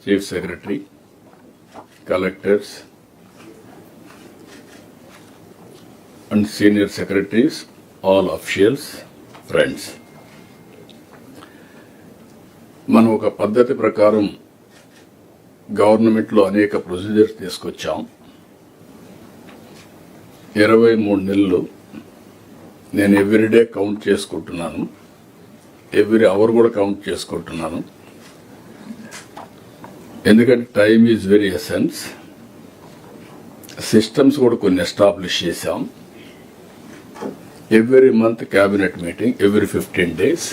Chief Secretary, Collectors, and Senior Secretaries, all officials, friends. మనం ఒక పద్ధతి ప్రకారం గవర్నమెంట్లో అనేక ప్రొసీజర్స్ తీసుకొచ్చాం. 23 నెలలు నేను ఎవ్రీడే కౌంట్ చేసుకుంటున్నాను, ఎవ్రీ అవర్ కూడా కౌంట్ చేసుకుంటున్నాను. ఎందుకంటే time is very essence. Systems కూడా కొన్ని ఎస్టాబ్లిష్ చేశాం. Every month cabinet meeting, every 15 days,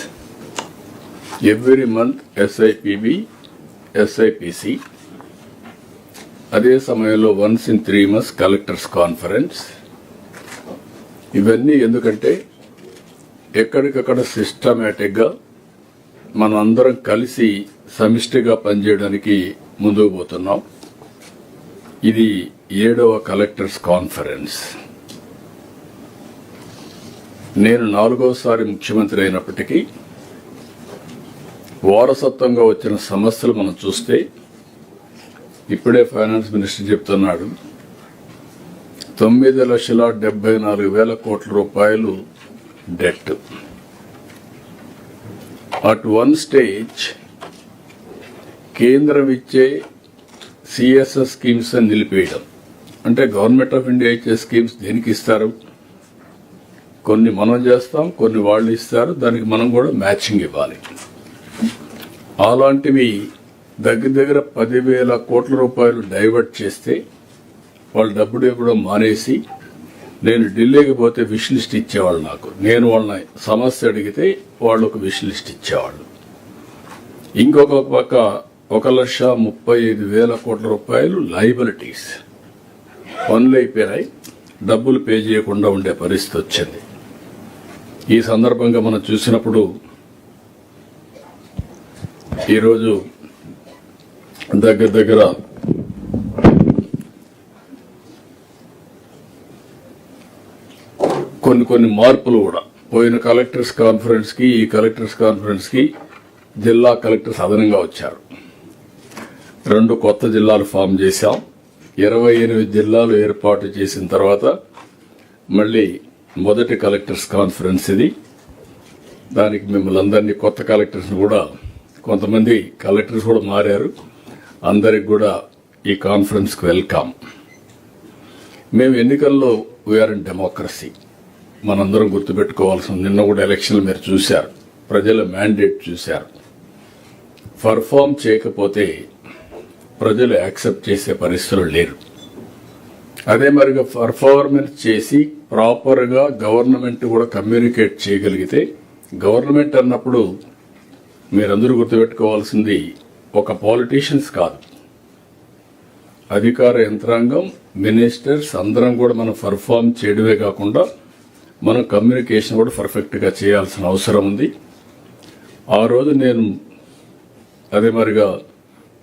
every month SIPB, SIPC. అదే సమయంలో once in 3 months collectors conference. ఇవన్నీ ఎందుకంటే ఎక్కడికక్కడ సిస్టమేటిక్గా మనం అందరం కలిసి సమిష్టిగా పనిచేయడానికి ముందుకు పోతున్నాం. ఇది 7వ కలెక్టర్స్ కాన్ఫరెన్స్. నేను 4వసారి ముఖ్యమంత్రి అయినప్పటికీ వారసత్వంగా వచ్చిన సమస్యలు మనం చూస్తే, ఇప్పుడే ఫైనాన్స్ మినిస్టర్ చెప్తున్నాడు, 9,74,000 కోట్ల రూపాయలు డెట్. అట్ వన్ స్టేజ్ కేంద్రం ఇచ్చే CSS స్కీమ్స్ అని నిలిపేయడం. అంటే గవర్నమెంట్ ఆఫ్ ఇండియా ఇచ్చే స్కీమ్స్ దేనికి ఇస్తారు? కొన్ని మనం చేస్తాం, కొన్ని వాళ్ళు ఇస్తారు, దానికి మనం కూడా మ్యాచింగ్ ఇవ్వాలి. అలాంటివి దగ్గర 10,000 కోట్ల రూపాయలు డైవర్ట్ చేస్తే వాళ్ళు డబ్బులు ఇవ్వడం మానేసి, నేను ఢిల్లీకి పోతే విష్ లిస్ట్ ఇచ్చేవాళ్ళు. నేను వాళ్ళని సమస్య అడిగితే వాళ్ళు ఒక విష్ లిస్ట్ ఇచ్చేవాళ్ళు. ఇంకొక పక్క 1,35,000 కోట్ల రూపాయలు లయబిలిటీస్ పనులు అయిపోయినాయి, డబ్బులు పే చేయకుండా ఉండే పరిస్థితి వచ్చింది. ఈ సందర్భంగా మనం చూసినప్పుడు ఈరోజు దగ్గర కొన్ని మార్పులు కూడా పోయిన కలెక్టర్స్ కాన్ఫరెన్స్ కి ఈ కలెక్టర్స్ కాన్ఫరెన్స్ కి జిల్లా కలెక్టర్స్ అదనంగా వచ్చారు. 2 కొత్త జిల్లాలు ఫామ్ చేశాం. 28 జిల్లాలు ఏర్పాటు చేసిన తర్వాత మళ్ళీ మొదటి కలెక్టర్స్ కాన్ఫరెన్స్ ఇది. దానికి మిమ్మల్ని అందరినీ, కొత్త కలెక్టర్స్ కూడా, కొంతమంది కలెక్టర్స్ కూడా మారారు, అందరికి కూడా ఈ కాన్ఫరెన్స్ కు వెల్కమ్. మేము ఎన్నికల్లో వీఆర్ ఇన్ డెమోక్రసీ. మనందరం గుర్తుపెట్టుకోవాల్సిన, నిన్న కూడా ఎలక్షన్లు మీరు చూశారు, ప్రజల మ్యాండేట్ చూశారు. పర్ఫామ్ చేయకపోతే ప్రజలు యాక్సెప్ట్ చేసే పరిస్థితులు లేరు. అదే మరిగా పర్ఫార్మెన్స్ చేసి ప్రాపర్గా గవర్నమెంట్ కూడా కమ్యూనికేట్ చేయగలిగితే, గవర్నమెంట్ అన్నప్పుడు మీరందరూ గుర్తుపెట్టుకోవాల్సింది ఒక పాలిటీషియన్స్ కాదు, అధికార యంత్రాంగం, మినిస్టర్స్ అందరం కూడా మనం పర్ఫామ్ చేయడమే కాకుండా మనం కమ్యూనికేషన్ కూడా పర్ఫెక్ట్గా చేయాల్సిన అవసరం ఉంది. ఆ రోజు నేను, అదే మరిగా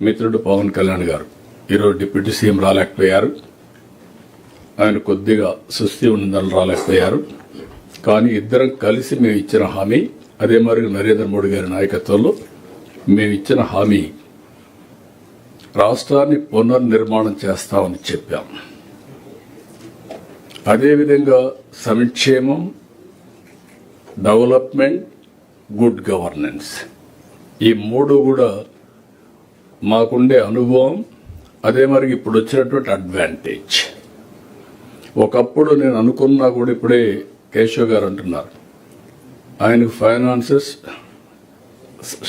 మిత్రుడు పవన్ కళ్యాణ్ గారు ఈరోజు డిప్యూటీ సీఎం రాలేకపోయారు, ఆయన కొద్దిగా సుస్థి ఉందని రాలేకపోయారు. కానీ ఇద్దరం కలిసి మేము ఇచ్చిన హామీ, అదే మరి నరేంద్ర మోడీ గారి నాయకత్వంలో మేము ఇచ్చిన హామీ, రాష్ట్రాన్ని పునర్నిర్మాణం చేస్తామని చెప్పాం. అదేవిధంగా సంక్షేమం, డెవలప్మెంట్, గుడ్ గవర్నెన్స్, ఈ 3 కూడా మాకుండే అనుభవం. అదే మరి ఇప్పుడు వచ్చినటువంటి అడ్వాంటేజ్. ఒకప్పుడు నేను అనుకున్నా కూడా, ఇప్పుడే కేశవ్ గారు అంటున్నారు, ఆయనకు ఫైనాన్సెస్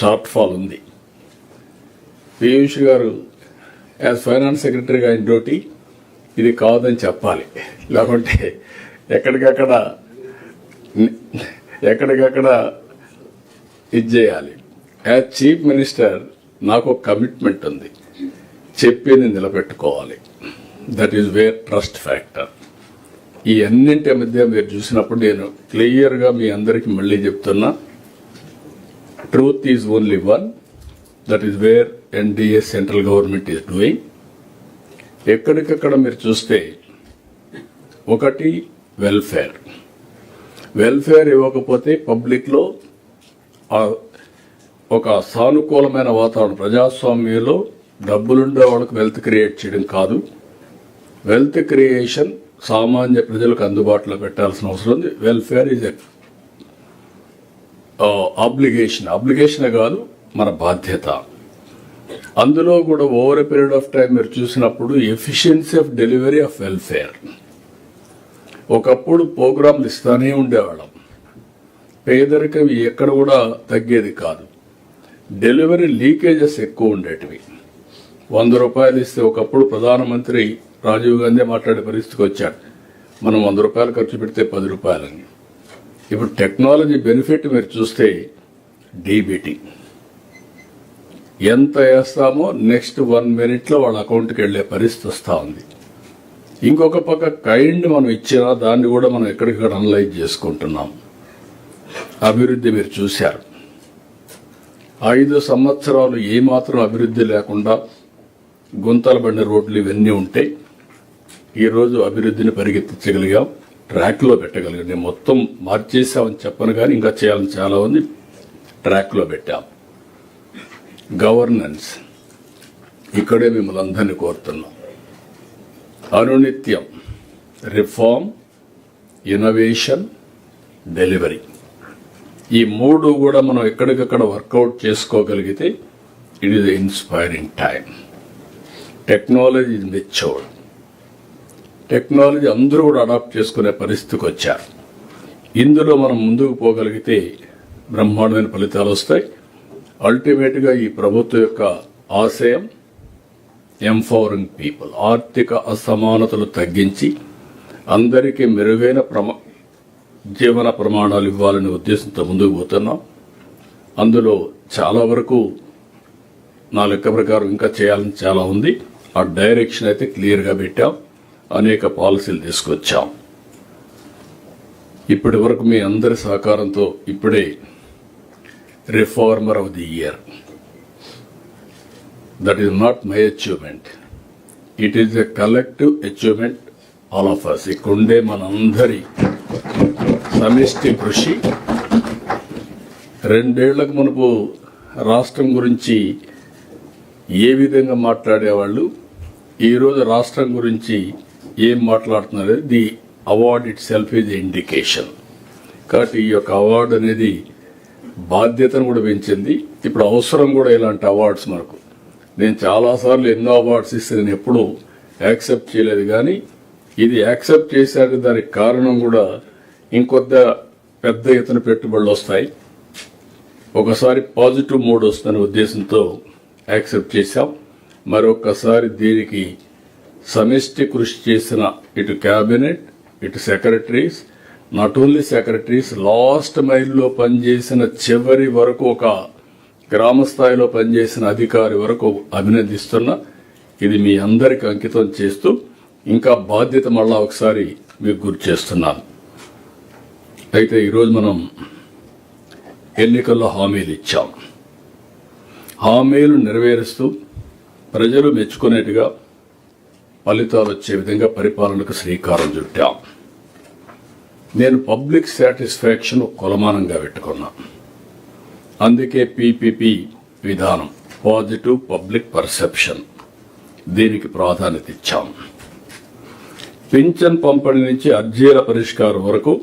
షార్ట్ ఫాల్ ఉంది. పీయూష్ గారు యాజ్ ఫైనాన్స్ సెక్రటరీగా ఆయన డ్యూటీ ఇది కాదని చెప్పాలి, లేకుంటే ఎక్కడికక్కడ ఇది చేయాలి. యాజ్ చీఫ్ మినిస్టర్ నాకు ఒక కమిట్మెంట్ ఉంది, చెప్పింది నిలబెట్టుకోవాలి. That is where trust factor. ఈ అన్నింటి మధ్య మీరు చూసినప్పుడు నేను క్లియర్గా మీ అందరికీ మళ్ళీ చెప్తున్నా, truth is only one. That is wear NDA central government is doing. ఎక్కడికక్కడ మీరు చూస్తే, ఒకటి వెల్ఫేర్ ఇవ్వకపోతే పబ్లిక్లో ఒక సానుకూలమైన వాతావరణం, ప్రజాస్వామ్యంలో డబ్బులుండే వాళ్ళకు వెల్త్ క్రియేట్ చేయడం కాదు. వెల్త్ క్రియేషన్ సామాన్య ప్రజలకు అందుబాటులో పెట్టాల్సిన అవసరం ఉంది. వెల్ఫేర్ ఈజ్ అబ్లిగేషన్ కాదు, మన బాధ్యత. అందులో కూడా over a period of time మీరు చూసినప్పుడు efficiency of delivery of welfare. ఒకప్పుడు ప్రోగ్రాంలు ఇస్తానే ఉండేవాళ్ళం, పేదరికం ఎక్కడ కూడా తగ్గేది కాదు. డెలివరీ లీకేజెస్ ఎక్కువ ఉండేటివి. 100 రూపాయలు ఇస్తే ఒకప్పుడు ప్రధానమంత్రి రాజీవ్ గాంధీ మాట్లాడే పరిస్థితికి వచ్చాడు, మనం 100 రూపాయలు ఖర్చు పెడితే 10 రూపాయలని. ఇప్పుడు టెక్నాలజీ బెనిఫిట్ మీరు చూస్తే డీబీటీ ఎంత వేస్తామో నెక్స్ట్ 1 మినిట్లో వాళ్ళ అకౌంట్కి వెళ్లే పరిస్థితి వస్తూ ఉంది. ఇంకొక పక్క కైండ్ మనం ఇచ్చినా దాన్ని కూడా మనం ఎక్కడికక్కడ అనలైజ్ చేసుకుంటున్నాం. అభివృద్ధి మీరు చూశారు, 5 సంవత్సరాలు ఏమాత్రం అభివృద్ధి లేకుండా గుంతల బండి రోడ్లు ఇవన్నీ ఉంటాయి. ఈరోజు అభివృద్ధిని పరిగెత్తించగలిగాం, ట్రాక్లో పెట్టగలిగాం. నేను మొత్తం మార్చేసామని చెప్పను కానీ ఇంకా చేయాలని చాలా ఉంది, ట్రాక్లో పెట్టాం. గవర్నెన్స్ ఇక్కడే మిమ్మల్ని అందరినీ కోరుతున్నాం. అనునిత్యం రిఫార్మ్, ఇన్నోవేషన్, డెలివరీ, ఈ 3 కూడా మనం ఎక్కడికక్కడ వర్కౌట్ చేసుకోగలిగితే it is inspiring time. Technology is matured. Technology అందరూ కూడా అడాప్ట్ చేసుకునే పరిస్థితికి వచ్చారు. ఇందులో మనం ముందుకు పోగలిగితే బ్రహ్మాండమైన ఫలితాలు వస్తాయి. అల్టిమేట్గా ఈ ప్రభుత్వం యొక్క ఆశయం ఎంపవరింగ్ పీపుల్, ఆర్థిక అసమానతలు తగ్గించి అందరికీ మెరుగైన జీవన ప్రమాణాలు ఇవ్వాలనే ఉద్దేశంతో ముందుకు పోతున్నాం. అందులో చాలా వరకు నా లెక్క ప్రకారం ఇంకా చేయాలని చాలా ఉంది. ఆ డైరెక్షన్ అయితే క్లియర్గా పెట్టాం, అనేక పాలసీలు తీసుకొచ్చాం. ఇప్పటి వరకు మీ అందరి సహకారంతో ఇప్పుడే reformer of the year, that is not my achievement, it is a collective achievement all of us. ఇక్కడుండే మనందరి సమిష్టి కృషి. 2 ఏళ్లకు మునుపు రాష్ట్రం గురించి ఏ విధంగా మాట్లాడేవాళ్ళు, ఈరోజు రాష్ట్రం గురించి ఏం మాట్లాడుతున్నారు, the award it self is indication. కాబట్టి ఈ యొక్క అవార్డు అనేది బాధ్యతను కూడా పెంచింది. ఇప్పుడు అవసరం కూడా ఇలాంటి అవార్డ్స్ మనకు. నేను చాలాసార్లు ఎన్నో అవార్డ్స్ ఇస్తే నేను ఎప్పుడూ యాక్సెప్ట్ చేయలేదు, కానీ ఇది యాక్సెప్ట్ చేశాక దానికి కారణం కూడా ఇంకొద్ద పెద్ద ఎత్తున పెట్టుబడులు వస్తాయి, ఒకసారి పాజిటివ్ మూడ్ వస్తున్న ఉద్దేశంతో యాక్సెప్ట్ చేశాం. మరొకసారి దీనికి సమిష్టి కృషి చేసిన ఇటు క్యాబినెట్, ఇటు secretaries, not only secretaries, last మైల్లో పనిచేసిన చివరి వరకు ఒక గ్రామ స్థాయిలో పనిచేసిన అధికారి వరకు అభినందిస్తున్నా. ఇది మీ అందరికి అంకితం చేస్తూ ఇంకా బాధ్యత మళ్ళా ఒకసారి మీకు గుర్తు చేస్తున్నాను. అయితే ఈరోజు మనం ఎన్నికల్లో హామీలు ఇచ్చాం. హామీలు నెరవేరుస్తూ ప్రజలు మెచ్చుకునేట్టుగా ఫలితాలు వచ్చే విధంగా పరిపాలనకు శ్రీకారం చుట్టాం. నేను పబ్లిక్ సాటిస్ఫాక్షన్ కొలమానంగా పెట్టుకున్నా. అందుకే పీపీపీ విధానం, పాజిటివ్ పబ్లిక్ పర్సెప్షన్, దీనికి ప్రాధాన్యత ఇచ్చాం. పింఛన్ పంపిణీ నుంచి అర్జీల పరిష్కారం వరకు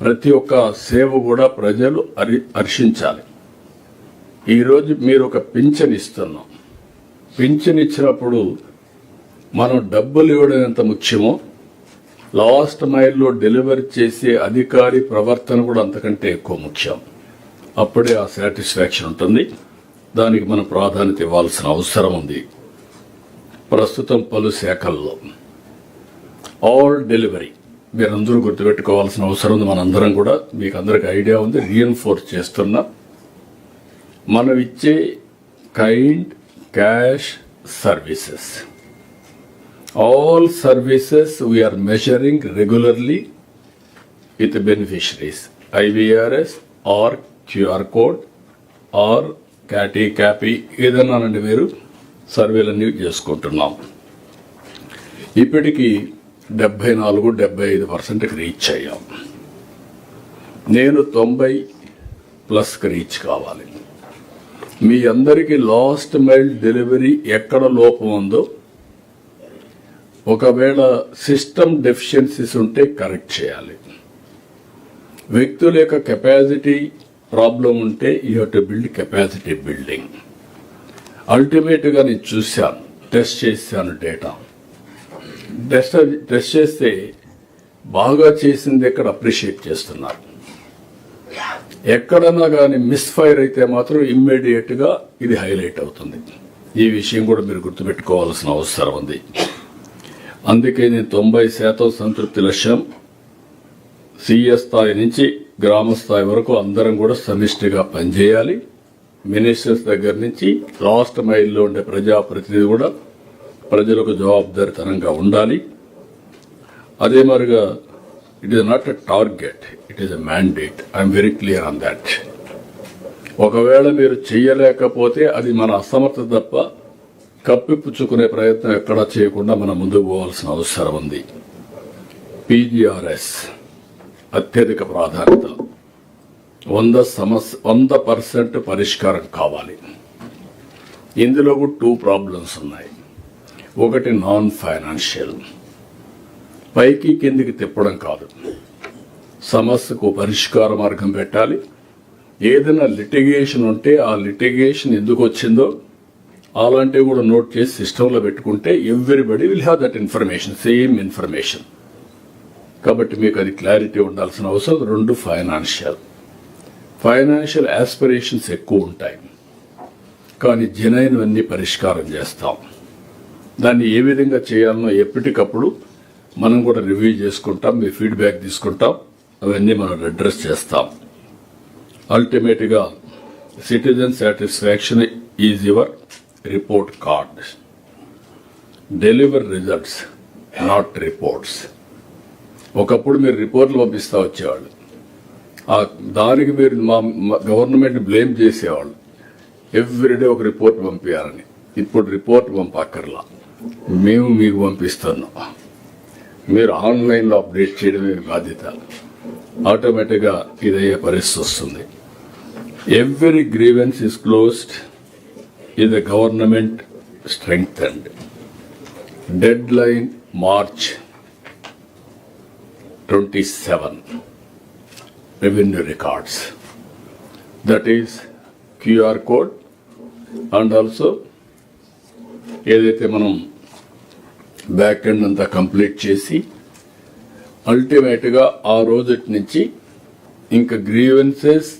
ప్రతి ఒక్క సేవ కూడా ప్రజలు హర్షించాలి. ఈరోజు మీరు ఒక పింఛన్ ఇస్తున్నాం, పింఛన్ ఇచ్చినప్పుడు మనం డబ్బులు ఇవ్వడం ఎంత ముఖ్యమో లాస్ట్ మైల్లో డెలివరీ చేసే అధికారి ప్రవర్తన కూడా అంతకంటే ఎక్కువ ముఖ్యం. అప్పుడే ఆ సాటిస్ఫాక్షన్ ఉంటుంది. దానికి మనం ప్రాధాన్యత ఇవ్వాల్సిన అవసరం ఉంది. ప్రస్తుతం పలు శాఖల్లో ఆల్ డెలివరీ మీరందరూ గుర్తుపెట్టుకోవాల్సిన అవసరం ఉంది. మనందరం కూడా, మీకు అందరికి ఐడియా ఉంది, రీఎన్ఫోర్స్ చేస్తున్నా. మనం ఇచ్చే kind cash services, all services we are measuring regularly with beneficiaries, IVRS or QR code or CAPI ఏదన్నా నుండి మీరు సర్వేలన్నీ చేసుకుంటున్నాం. ఇప్పటికీ 74-75% రీచ్ అయ్యాం. నేను 90+ రీచ్ కావాలి. మీ అందరికీ లాస్ట్ మైల్ డెలివరీ ఎక్కడ లోపం ఉందో, ఒకవేళ సిస్టమ్ డెఫిషియన్సీస్ ఉంటే కరెక్ట్ చేయాలి. వ్యక్తుల యొక్క కెపాసిటీ ప్రాబ్లం ఉంటే you have to build capacity building. అల్టిమేట్గా నేను చూశాను, టెస్ట్ చేశాను డేటా. టెస్ట్ చేస్తే బాగా చేసింది ఎక్కడ అప్రిషియేట్ చేస్తున్నారు. ఎక్కడన్నా కానీ మిస్ఫైర్ అయితే మాత్రం ఇమ్మీడియట్ గా ఇది హైలైట్ అవుతుంది. ఈ విషయం కూడా మీరు గుర్తుపెట్టుకోవాల్సిన అవసరం ఉంది. అందుకే నేను 90% సంతృప్తి లక్ష్యం సీఎస్ స్థాయి నుంచి గ్రామ స్థాయి వరకు అందరం కూడా సమిష్టిగా పనిచేయాలి. మినిస్టర్స్ దగ్గర నుంచి లాస్ట్ మైల్లో ఉండే ప్రజాప్రతినిధి కూడా ప్రజలకు జవాబుదారీతనంగా ఉండాలి. అదే మరిగా it is not a target, it is a mandate. I'm very clear on that. ఒకవేళ మీరు చెయ్యలేకపోతే అది మన అసమర్థత తప్ప కప్పిపుచ్చుకునే ప్రయత్నం ఎక్కడా చేయకుండా మనం ముందుకు పోవాల్సిన అవసరం ఉంది. పీజీఆర్ఎస్ అత్యధిక ప్రాధాన్యత. 100% పరిష్కారం కావాలి. ఇందులో కూడా 2 ప్రాబ్లమ్స్ ఉన్నాయి. ఒకటి నాన్ ఫైనాన్షియల్, పైకి కిందికి తిప్పడం కాదు, సమస్యకు పరిష్కార మార్గం పెట్టాలి. ఏదైనా లిటిగేషన్ ఉంటే ఆ లిటిగేషన్ ఎందుకు వచ్చిందో అలాంటివి కూడా నోట్ చేసి సిస్టంలో పెట్టుకుంటే everybody will have that information, same information. కాబట్టి మీకు అది క్లారిటీ ఉండాల్సిన అవసరం. 2 ఫైనాన్షియల్ ఆస్పిరేషన్స్ ఎక్కువ ఉంటాయి, కానీ జనైనవన్నీ పరిష్కారం చేస్తాం. దాన్ని ఏ విధంగా చేయాలనో ఎప్పటికప్పుడు మనం కూడా రివ్యూ చేసుకుంటాం, మీ ఫీడ్బ్యాక్ తీసుకుంటాం, అవన్నీ మనం అడ్రస్ చేస్తాం. అల్టిమేట్గా citizen satisfaction is your report card. Deliver results, not reports. ఒకప్పుడు మీరు రిపోర్ట్లు పంపిస్తా వచ్చేవాళ్ళు, దానికి మీరు మా గవర్నమెంట్ బ్లేమ్ చేసేవాళ్ళు. ఎవ్రీడే ఒక రిపోర్ట్ పంపించాలని. ఇప్పుడు రిపోర్ట్ పంపక్కర్లా, మేము మీకు పంపిస్తున్నాం. మీరు ఆన్లైన్లో అప్డేట్ చేయడమే బాధ్యత. ఆటోమేటిక్గా ఇదయ్యే పరిస్థితి వస్తుంది. Every grievance is closed, is the government strengthened. Deadline March 27. Revenue records. That is QR code and also ఏదైతే మనం బ్యాక్ ఎండ్ అంతా కంప్లీట్ చేసి అల్టిమేట్గా ఆ రోజు నుంచి ఇంకా గ్రీవెన్సెస్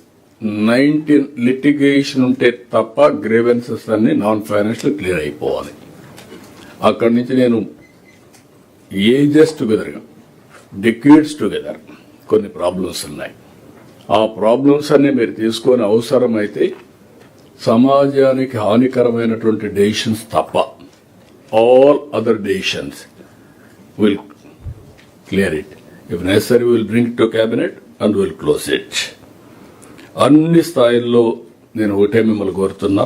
19 లిటిగేషన్ ఉంటే తప్ప గ్రీవెన్సెస్ అన్ని నాన్ ఫైనాన్షియల్ క్లియర్ అయిపోవాలి. అక్కడి నుంచి నేను ఏజెస్ టుగెదర్గా, డికేడ్స్ టుగెదర్ కొన్ని ప్రాబ్లమ్స్ ఉన్నాయి. ఆ ప్రాబ్లమ్స్ అన్ని మీరు తీసుకొని అవసరమైతే సమాజానికి హానికరమైనటువంటి డెసిషన్స్ తప్ప all other decisions will clear it. If necessary will bring to cabinet and will close it. అన్ని స్థాయిల్లో నేను ఒకటే మిమ్మల్ని కోరుతున్నా,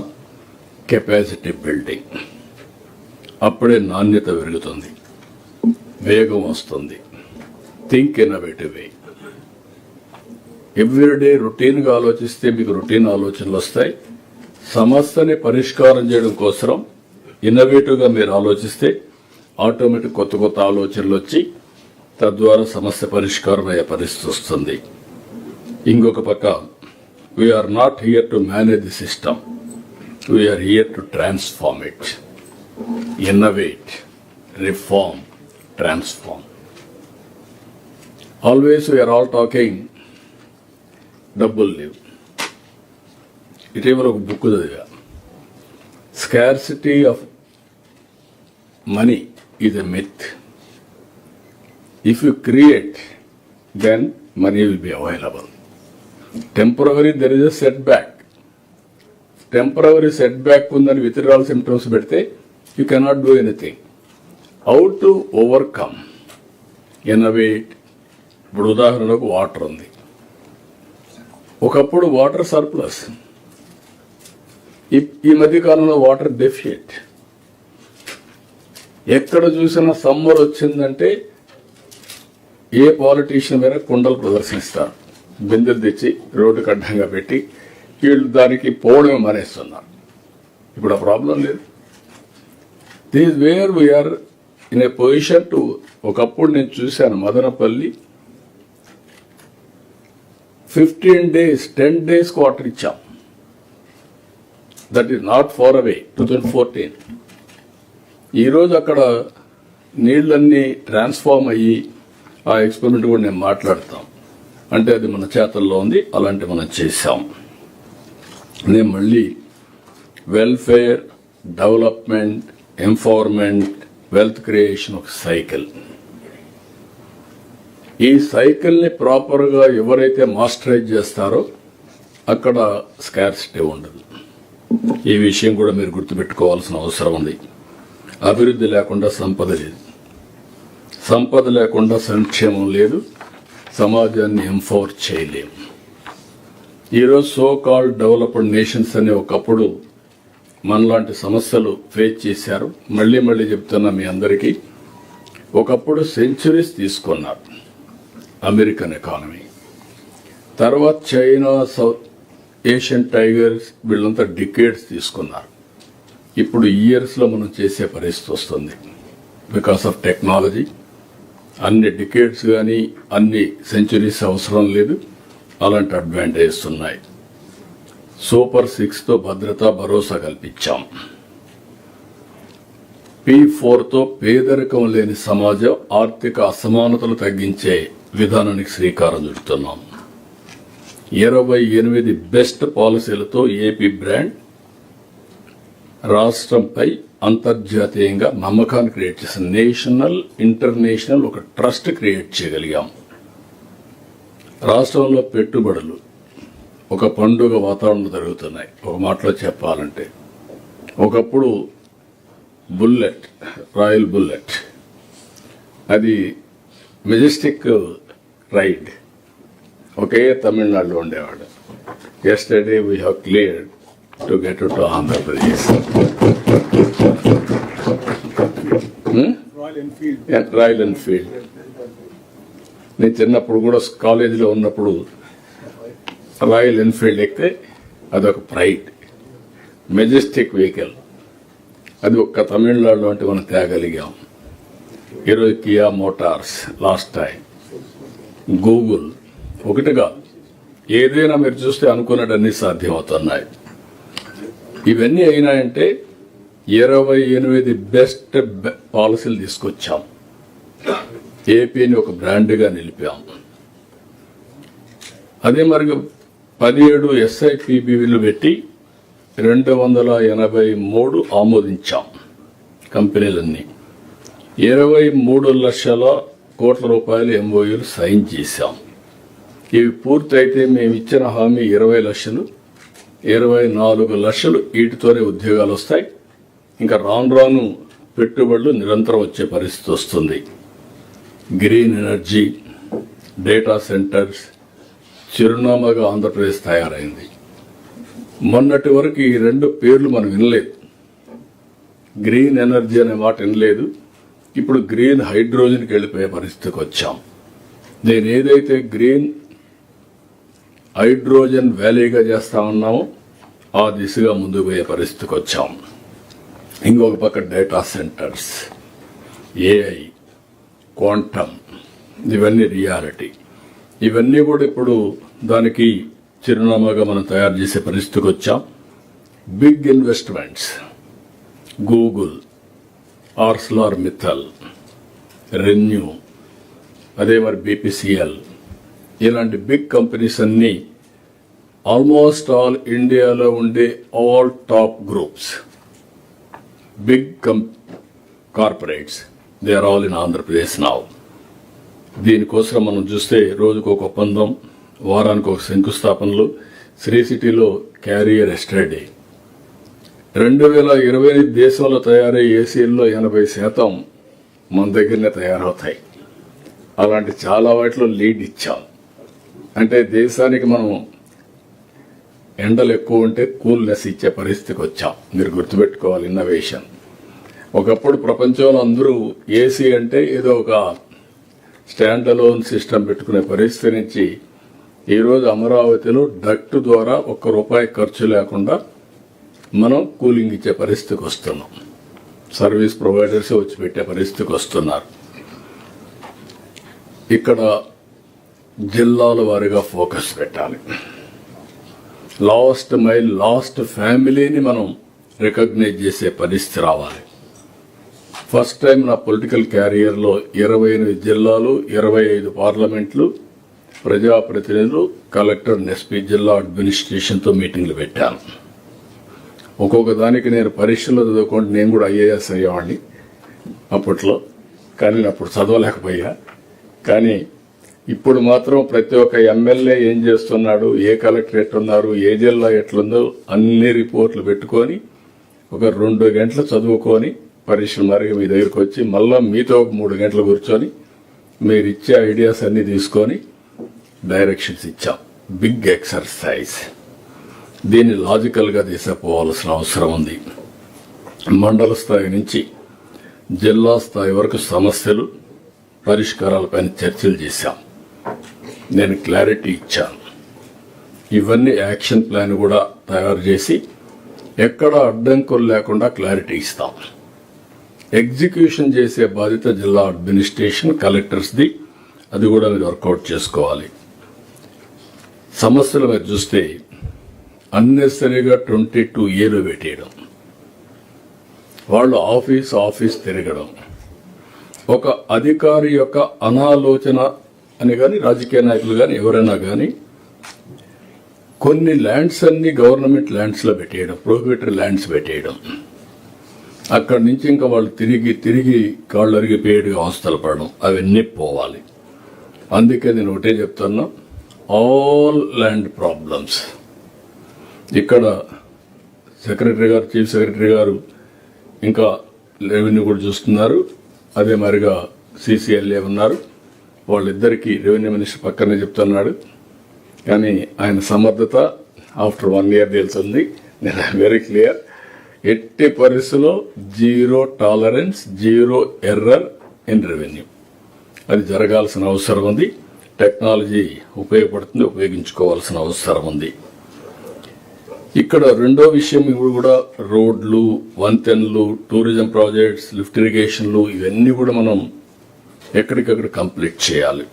కెపాసిటీ బిల్డింగ్. అప్పుడే నాణ్యత పెరుగుతుంది, వేగం వస్తుంది. థింక్ ఇన్నోవేటివ్ వే. ఎవ్రీడే రొటీన్గా ఆలోచిస్తే మీకు రొటీన్ ఆలోచనలు వస్తాయి. సమస్యని పరిష్కారం చేయడం కోసం ఇన్నోవేటివ్గా మీరు ఆలోచిస్తే ఆటోమేటిక్ కొత్త కొత్త ఆలోచనలు వచ్చి తద్వారా సమస్య పరిష్కారం అయ్యే పరిస్థితి వస్తుంది. ఇంకొక పక్క, we are not here to manage the system. We are here to transform it. Innovate, reform, transform. Always we are all talking double live. ఇటీవల ఒక బుక్ చదివా. Scarcity of money is a myth. If you create, then money will be available. Temporary there is a setback. Temporary setback ఉందని withdrawal symptoms పెడితే you cannot do anything. How to overcome? Innovate. ఇప్పుడు ఉదాహరణకు water ఉంది. ఒకప్పుడు water surplus, ఈ మధ్య కాలంలో water deficit. ఎక్కడ చూసినా సమ్మర్ వచ్చిందంటే ఏ పాలిటీషియన్ మీద కుండలు ప్రదర్శిస్తారు. బిందెలు తెచ్చి రోడ్డుకు అడ్డంగా పెట్టి వీళ్ళు దానికి పోవడమే మానేస్తున్నారు. ఇప్పుడు ఆ ప్రాబ్లం లేదు. This where we are in a position to. ఒకప్పుడు నేను చూశాను మదనపల్లి 15 days 10 days వాటర్ ఇచ్చాం. That is not far away 2014. ఈరోజు అక్కడ నీళ్ళన్నీ ట్రాన్స్ఫార్మ్ అయ్యి ఆ ఎక్స్పెరిమెంట్ కూడా నేను మాట్లాడతాం. అంటే అది మన చేతల్లో ఉంది, అలాంటి మనం చేశాం. నేను మళ్ళీ welfare, development, empowerment, wealth creation ఒక సైకిల్. ఈ సైకిల్ని ప్రాపర్గా ఎవరైతే మాస్టరైజ్ చేస్తారో అక్కడ స్కార్సిటీ ఉండదు. ఈ విషయం కూడా మీరు గుర్తుపెట్టుకోవాల్సిన అవసరం ఉంది. అభివృద్ధి లేకుండా సంపద లేదు, సంపద లేకుండా సంక్షేమం లేదు, సమాజాన్ని ఎంపవర్ చేయలేము. ఈరోజు సో కాల్డ్ డెవలప్డ్ నేషన్స్ అనే ఒకప్పుడు మనలాంటి సమస్యలు ఫేస్ చేశారు. మళ్ళీ మళ్ళీ చెప్తున్నా మీ అందరికీ, ఒకప్పుడు సెంచురీస్ తీసుకున్నారు అమెరికన్ ఎకానమీ, తర్వాత చైనా, సౌత్ ఏషియన్ టైగర్స్, వీళ్ళంతా డికేడ్స్ తీసుకున్నారు. ఇప్పుడు ఇయర్స్లో మనం చేసే పరిస్థితి వస్తుంది బికాస్ ఆఫ్ టెక్నాలజీ. అన్ని డికేడ్స్ కానీ అన్ని సెంచురీస్ అవసరం లేదు, అలాంటి అడ్వాంటేజెస్ ఉన్నాయి. సూపర్ 6తో భద్రత, భరోసా కల్పించాం. P4తో పేదరికం లేని సమాజం, ఆర్థిక అసమానతలు తగ్గించే విధానానికి శ్రీకారం చుడుతున్నాం. 28 బెస్ట్ పాలసీలతో ఏపీ బ్రాండ్ రాష్ట్రంపై అంతర్జాతీయంగా నమ్మకాన్ని క్రియేట్ చేసిన నేషనల్, ఇంటర్నేషనల్ ఒక ట్రస్ట్ క్రియేట్ చేయగలిగాం. రాష్ట్రంలో పెట్టుబడులు ఒక పండుగ వాతావరణం జరుగుతున్నాయి. ఒక మాటలో చెప్పాలంటే, ఒకప్పుడు బుల్లెట్, రాయల్ బుల్లెట్, అది మెజెస్టిక్ రైడ్ ఒకే తమిళనాడులో ఉండేవాడు. Yesterday we have cleared to get to Andhra Pradesh. Royal Enfield. నేను చిన్నప్పుడు కూడా కాలేజీలో ఉన్నప్పుడు రాయల్ ఎన్ఫీల్డ్ ఎక్కితే అదొక ప్రైడ్, మెజెస్టిక్ వెహికల్. అది ఒక్క తమిళనాడులో అంటే మనం తేగలిగాం. ఈరోజు Kia Motors, last time Google, ఒకటిగా ఏదైనా మీరు చూస్తే అనుకున్నటన్నీ సాధ్యమవుతున్నాయి. ఇవన్నీ అయినాయంటే 28 బెస్ట్ పాలసీలు తీసుకొచ్చాం. ఏపీని ఒక బ్రాండ్గా నిలిపాం. అదే మరి 17 SIPBలు పెట్టి 283 ఆమోదించాం కంపెనీలన్నీ. 23 లక్షల కోట్ల రూపాయలు MOUలు సైన్ చేశాం. ఇవి పూర్తయితే మేము ఇచ్చిన హామీ 20 లక్షలు, 24 లక్షలు వీటితోనే ఉద్యోగాలు వస్తాయి. ఇంకా రాను రాను పెట్టుబడులు నిరంతరం వచ్చే పరిస్థితి వస్తుంది. గ్రీన్ ఎనర్జీ, డేటా సెంటర్స్ చిరునామాగా ఆంధ్రప్రదేశ్ తయారైంది. మొన్నటి వరకు ఈ 2 పేర్లు మనం వినలేదు. గ్రీన్ ఎనర్జీ అనే మాట వినలేదు. ఇప్పుడు గ్రీన్ హైడ్రోజన్కి వెళ్ళిపోయే పరిస్థితికి వచ్చాం. నేను ఏదైతే గ్రీన్ హైడ్రోజన్ వ్యాలీగా చేస్తా ఉన్నామో ఆ దిశగా ముందుకు పోయే పరిస్థితికి వచ్చాం. ఇంకొక పక్క డేటా సెంటర్స్, AI, క్వాంటమ్, ఇవన్నీ రియాలిటీ. ఇవన్నీ కూడా ఇప్పుడు దానికి చిరునామాగా మనం తయారు చేసే పరిస్థితికి వచ్చాం. Big investments, Google, Arcelor Mittal, renew, అదే మరి BPCL, ఇలాంటి బిగ్ కంపెనీస్ అన్నీ ఆల్మోస్ట్ ఆల్ ఇండియాలో ఉండే all top groups, big corporates, they are all in Andhra Pradesh now. దీనికోసం మనం చూస్తే రోజుకు ఒక ఒప్పందం, వారానికి ఒక శంకుస్థాపనలు. శ్రీ సిటీలో క్యారియర్ ఎస్టర్డే 2020 దేశంలో తయారయ్యే ఏసీల్లో 80% మన దగ్గరనే తయారవుతాయి. అలాంటి చాలా వాటిలో లీడ్ ఇచ్చాం. అంటే దేశానికి మనం ఎండలు ఎక్కువ ఉంటే కూల్నెస్ ఇచ్చే పరిస్థితికి వచ్చాం. మీరు గుర్తుపెట్టుకోవాలి ఇన్నోవేషన్. ఒకప్పుడు ప్రపంచంలో అందరూ ఏసీ అంటే ఏదో ఒక స్టాండ్ అలోన్ సిస్టమ్ పెట్టుకునే పరిస్థితి నుంచి ఈరోజు అమరావతిలో డక్ట్ ద్వారా ₹1 ఖర్చు లేకుండా మనం కూలింగ్ ఇచ్చే పరిస్థితికి వస్తున్నాం. సర్వీస్ ప్రొవైడర్స్ వచ్చి పెట్టే పరిస్థితికి వస్తున్నారు. ఇక్కడ జిల్లాల వారీగా ఫోకస్ పెట్టాలి. లాస్ట్ మైల్, లాస్ట్ ఫ్యామిలీని మనం రికగ్నైజ్ చేసే పరిస్థితి రావాలి. ఫస్ట్ టైం నా పొలిటికల్ క్యారియర్లో 28 జిల్లాలు, 25 పార్లమెంట్లు, ప్రజాప్రతినిధులు, కలెక్టర్, ఎస్పీ, జిల్లా అడ్మినిస్ట్రేషన్తో మీటింగ్లు పెట్టాను. ఒక్కొక్క దానికి నేను పరీక్షలో చదువుకుంటే నేను కూడా ఐఏఎస్ అయ్యేవాడిని అప్పట్లో, కానీ అప్పుడు చదవలేకపోయా. కానీ ఇప్పుడు మాత్రం ప్రతి ఒక్క ఎమ్మెల్యే ఏం చేస్తున్నాడు, ఏ కలెక్టరేట్ ఉన్నారు, ఏ జిల్లా ఎట్లుందో అన్ని రిపోర్ట్లు పెట్టుకొని ఒక 2 గంటలు చదువుకొని పరీక్షలు మరిగి మీ దగ్గరికి వచ్చి మళ్ళా మీతో ఒక 3 గంటలు కూర్చొని మీరు ఇచ్చే ఐడియాస్ అన్ని తీసుకొని డైరెక్షన్స్ ఇచ్చాం. Big exercise. దీన్ని లాజికల్గా తీసుకుపోవాల్సిన అవసరం ఉంది. మండల స్థాయి నుంచి జిల్లా స్థాయి వరకు సమస్యలు, పరిష్కారాలపైన చర్చలు చేశాం. నేను క్లారిటీ ఇచ్చాను. ఇవన్నీ యాక్షన్ ప్లాన్ కూడా తయారు చేసి ఎక్కడ అడ్డంకులు లేకుండా క్లారిటీ ఇస్తాం. ఎగ్జిక్యూషన్ చేసే బాధ్యత జిల్లా అడ్మినిస్ట్రేషన్, కలెక్టర్స్ది. అది కూడా మీరు వర్కౌట్ చేసుకోవాలి. సమస్యలు మీరు చూస్తే అన్నెసరీగా 22 ఏలు పెట్టేయడం, వాళ్ళు ఆఫీస్ తిరగడం, ఒక అధికారి యొక్క అనాలోచన అని కానీ రాజకీయ నాయకులు కానీ ఎవరైనా కానీ కొన్ని ల్యాండ్స్ అన్ని గవర్నమెంట్ ల్యాండ్స్లో పెట్టేయడం, ప్రొహిబిటెడ్ ల్యాండ్స్ పెట్టేయడం, అక్కడి నుంచి ఇంకా వాళ్ళు తిరిగి కాళ్ళు అరిగిపోయేట్టుగా అవస్థలు పడడం, అవన్నీ పోవాలి. అందుకే నేను ఒకటే చెప్తున్నా, ఆల్ ల్యాండ్ ప్రాబ్లమ్స్ ఇక్కడ సెక్రటరీ గారు, చీఫ్ సెక్రటరీ గారు ఇంకా రెవెన్యూ కూడా చూస్తున్నారు. అదే మరిగా CCLA ఉన్నారు. వాళ్ళిద్దరికీ రెవెన్యూ మినిస్టర్ పక్కనే చెప్తున్నాడు. కానీ ఆయన సమర్థత ఆఫ్టర్ 1 ఇయర్ తెలుస్తుంది. నేను వెరీ క్లియర్. ఎట్టి పరిస్థితుల్లో 0 టాలరెన్స్, 0 ఎర్రర్ ఇన్ రెవెన్యూ. అది జరగాల్సిన అవసరం ఉంది. టెక్నాలజీ ఉపయోగపడుతుంది, ఉపయోగించుకోవాల్సిన అవసరం ఉంది. ఇక్కడ రెండో విషయం కూడా రోడ్లు, వంతెనలు, టూరిజం ప్రాజెక్ట్స్, లిఫ్ట్ ఇరిగేషన్లు, ఇవన్నీ కూడా మనం ఎక్కడికక్కడ కంప్లీట్ చేయాలి.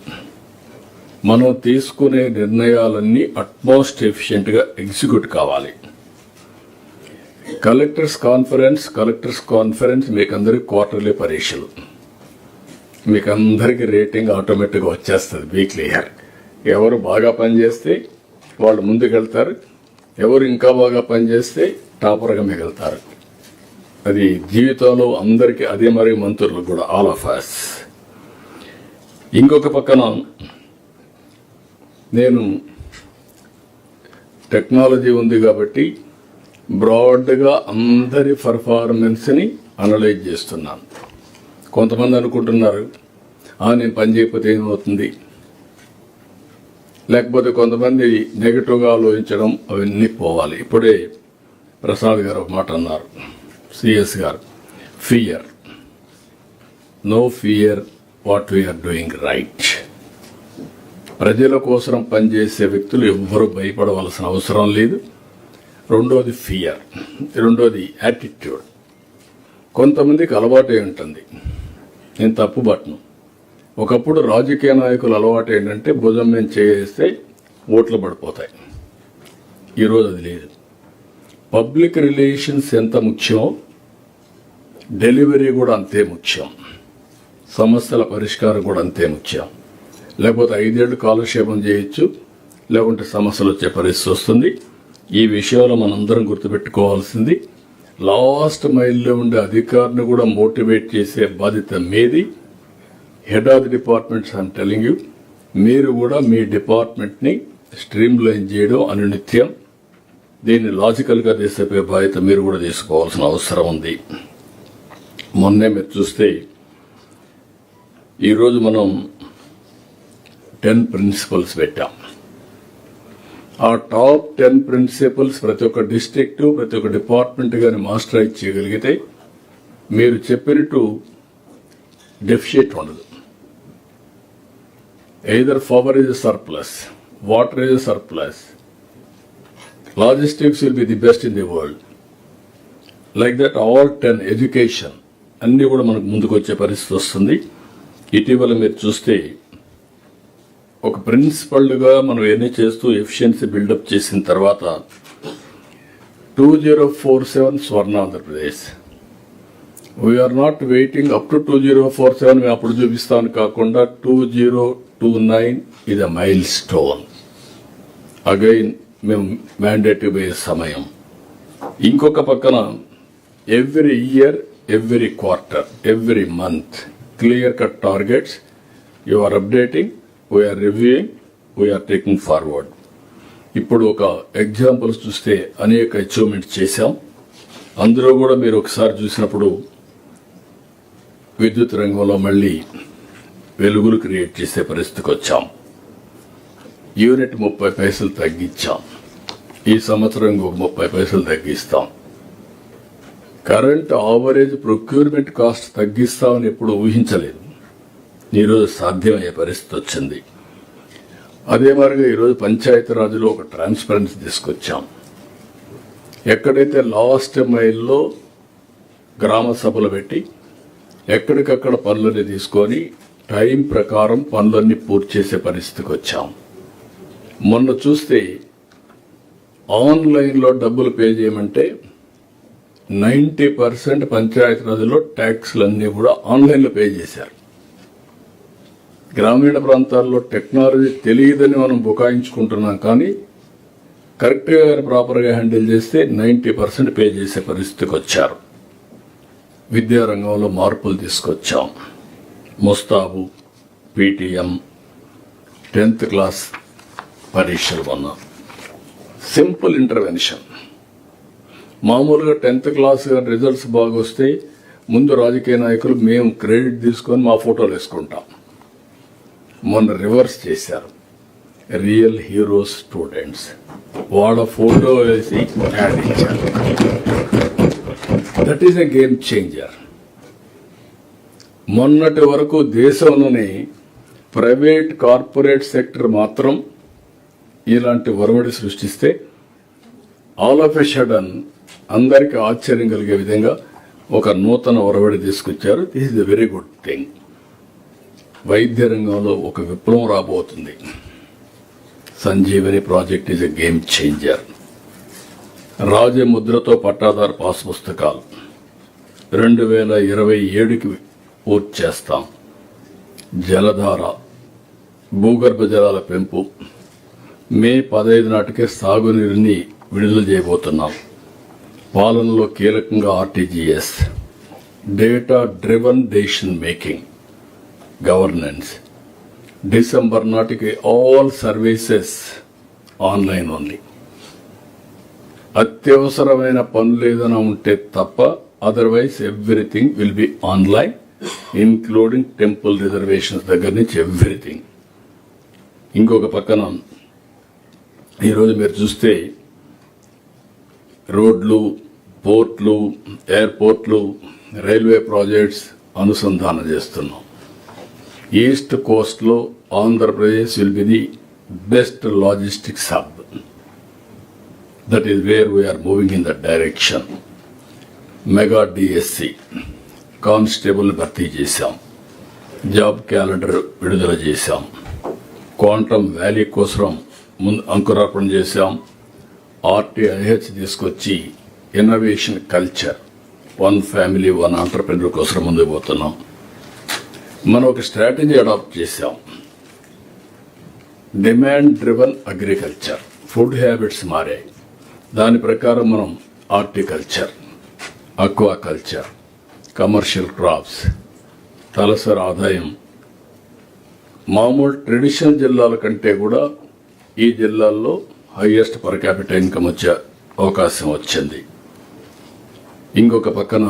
మనం తీసుకునే నిర్ణయాలన్నీ అట్మోస్ట్ ఎఫిషియెంట్గా ఎగ్జిక్యూట్ కావాలి. కలెక్టర్స్ కాన్ఫరెన్స్ మీకు అందరికి క్వార్టర్లీ పరీక్షలు. మీకు అందరికీ రేటింగ్ ఆటోమేటిక్గా వచ్చేస్తుంది. Be clear. ఎవరు బాగా పనిచేస్తే వాళ్ళు ముందుకెళ్తారు, ఎవరు ఇంకా బాగా పనిచేస్తే టాపర్గా మిగులుతారు. అది జీవితంలో అందరికీ, అదే మరి మంత్రులు కూడా, ఆల్ ఆఫ్ అస్. ఇంకొక పక్కన నేను టెక్నాలజీ ఉంది కాబట్టి బ్రాడ్గా అందరి పర్ఫార్మెన్స్ని అనలైజ్ చేస్తున్నాను. కొంతమంది అనుకుంటున్నారు, నేను పని చేయకపోతే ఏమవుతుంది, లేకపోతే కొంతమంది నెగటివ్గా ఆలోచించడం, అవన్నీ పోవాలి. ఇప్పుడే ప్రసాద్ గారు ఒక మాట అన్నారు, CS గారు, fear, no fear what we are doing right. ప్రజల కోసం పనిచేసే వ్యక్తులు ఎవ్వరూ భయపడవలసిన అవసరం లేదు. రెండోది ఫియర్, రెండోది యాటిట్యూడ్. కొంతమందికి అలవాటే ఉంటుంది, నేను తప్పుబట్టను. ఒకప్పుడు రాజకీయ నాయకుల అలవాటు ఏంటంటే భుజం మీద చేస్తే ఓట్లు పడిపోతాయి. ఈరోజు అది లేదు. పబ్లిక్ రిలేషన్స్ ఎంత ముఖ్యమో డెలివరీ కూడా అంతే ముఖ్యం, సమస్యల పరిష్కారం కూడా అంతే ముఖ్యం. లేకపోతే 5 ఏళ్లు కాలక్షేపం చేయొచ్చు, లేకుంటే సమస్యలు వచ్చే పరిస్థితి వస్తుంది. ఈ విషయంలో మనందరం గుర్తుపెట్టుకోవాల్సింది, లాస్ట్ మైల్లో ఉండే అధికారిని కూడా మోటివేట్ చేసే బాధ్యత మీది. Head of the departments I'm telling you, మీరు కూడా మీ డిపార్ట్మెంట్ని స్ట్రీమ్ లైన్ చేయడం అనునిత్యం. దీన్ని లాజికల్గా తీసే బాధ్యత మీరు కూడా తీసుకోవాల్సిన అవసరం ఉంది. మొన్నే మీరు చూస్తే ఈరోజు మనం 10 ప్రిన్సిపల్స్ పెట్టాం. ఆ టాప్ 10 ప్రిన్సిపల్స్ ప్రతి ఒక్క డిస్ట్రిక్ట్, ప్రతి ఒక్క డిపార్ట్మెంట్ కానీ మాస్టరైజ్ చేయగలిగితే మీరు చెప్పినట్టు డెఫిషిట్ ఉండదు. Either power is surplus, water is a surplus. Logistics will be the best in the world. Like that, all 10 education అన్నీ కూడా మనకు ముందుకు వచ్చే పరిస్థితి వస్తుంది. ఇటీవల మీరు చూస్తే ఒక ప్రిన్సిపల్గా మనం ఎన్ని చేస్తూ ఎఫిషియన్సీ బిల్డప్ చేసిన తర్వాత 2047 స్వర్ణ Andhra Pradesh. We are not waiting up to 2047 మేము అప్పుడు చూపిస్తాను కాకుండా 2029 ఇది మైల్ స్టోన్. అగైన్ మేము మ్యాండేట్ పోయే సమయం. ఇంకొక పక్కన every year, every quarter, every month clear cut targets you are updating, we are reviewing, we are taking forward. ఇప్పుడు ఒక ఎగ్జాంపుల్స్ చూస్తే అనేక అచీవ్మెంట్స్ చేశాం. అందులో కూడా మీరు ఒకసారి చూసినప్పుడు విద్యుత్ రంగంలో మళ్ళీ వెలుగులు క్రియేట్ చేసే పరిస్థితికి వచ్చాం. యూనిట్ 30 పైసలు తగ్గించాం. ఈ సంవత్సరం ఇంకొక 30 పైసలు తగ్గిస్తాం. కరెంట్ ఆవరేజ్ ప్రొక్యూర్మెంట్ కాస్ట్ తగ్గిస్తామని ఎప్పుడు ఊహించలేదు. ఈరోజు సాధ్యమయ్యే పరిస్థితి వచ్చింది. అదే మరిగా ఈరోజు పంచాయతీరాజ్లో ఒక ట్రాన్స్పరెన్సీ తీసుకొచ్చాం. ఎక్కడైతే లాస్ట్ మైల్లో గ్రామ సభలు పెట్టి ఎక్కడికక్కడ పనులని తీసుకొని టైం ప్రకారం పనులన్నీ పూర్తి చేసే పరిస్థితికి వచ్చాం. మొన్న చూస్తే ఆన్లైన్లో డబ్బులు పే చేయమంటే 90% పంచాయతీరాజ్లో ట్యాక్స్లన్నీ కూడా ఆన్లైన్లో పే చేశారు. గ్రామీణ ప్రాంతాల్లో టెక్నాలజీ తెలియదని మనం బుకాయించుకుంటున్నాం, కానీ కరెక్ట్గా ప్రాపర్గా హ్యాండిల్ చేస్తే 90% పే చేసే పరిస్థితికి వచ్చారు. విద్యారంగంలో మార్పులు తీసుకొచ్చాం. ముస్తాబు, పీటీఎం, 10th క్లాస్ పరీక్షలు ఉన్నాం. Simple intervention. మామూలుగా 10th క్లాస్ రిజల్ట్స్ బాగా వస్తే ముందు రాజకీయ నాయకులు మేము క్రెడిట్ తీసుకొని మా ఫోటోలు వేసుకుంటాం. మొన్న రివర్స్ చేశారు. రియల్ హీరోస్ స్టూడెంట్స్ వాళ్ళ ఫోటో వేసి యాడ్ ఇచ్చారు. That is a game changer. మొన్నటి వరకు దేశంలోని ప్రైవేట్ కార్పొరేట్ సెక్టర్ మాత్రం ఇలాంటి ఒరవడి సృష్టిస్తే ఆల్ ఆఫ్ ఎ సడన్ అందరికీ ఆశ్చర్యం కలిగే విధంగా ఒక నూతన ఒరవడి తీసుకొచ్చారు. This is a very good thing. వైద్య రంగంలో ఒక విప్లవం రాబోతుంది. Sanjeevani project is a game changer. రాజముద్రతో పట్టాదారు పాస్ పుస్తకాలు 2027కి పూర్తి చేస్తాం. జలధార, భూగర్భ జలాల పెంపు మే 15 నాటికే సాగునీరుని విడుదల చేయబోతున్నాం. పాలనలో కీలకంగా RTGS, data driven decision making, governance. December నాటికి ఆల్ సర్వీసెస్ ఆన్లైన్ ఓన్లీ. అత్యవసరమైన పనులు ఏదైనా ఉంటే తప్ప otherwise everything will be online, including temple reservations దగ్గర నుంచి ఎవ్రీథింగ్. ఇంకొక పక్కన ఈరోజు మీరు చూస్తే రోడ్లు, పోర్ట్లు, ఎయిర్పోర్ట్లు, రైల్వే ప్రాజెక్ట్స్ అనుసంధానం చేస్తున్నాం. ఈస్ట్ కోస్ట్లో Andhra Pradesh will be the best logistics hub. That is where we are moving in that direction. Mega DSC constable భర్తీ చేశాం. జాబ్ క్యాలెండర్ విడుదల చేశాం. క్వాంటమ్ వ్యాలీ కోసం అంకురార్పణ చేశాం. ఆర్టీఐహెచ్ తీసుకొచ్చి ఇన్నోవేషన్ కల్చర్, 1 ఫ్యామిలీ 1 ఆంటర్ప్రెన్యూర్ కోసం ముందుకు పోతున్నాం. మనం ఒక స్ట్రాటజీ అడాప్ట్ చేశాం. Demand driven agriculture. Food habits మారాయి. దాని ప్రకారం మనం హార్టికల్చర్, అక్వాకల్చర్, కమర్షియల్ క్రాప్స్, తలసరి ఆదాయం మామూలు ట్రెడిషనల్ జిల్లాల కంటే కూడా ఈ జిల్లాల్లో హైయెస్ట్ పర్ క్యాపిటల్ ఇన్కమ్ వచ్చే అవకాశం వచ్చింది. ఇంకొక పక్కన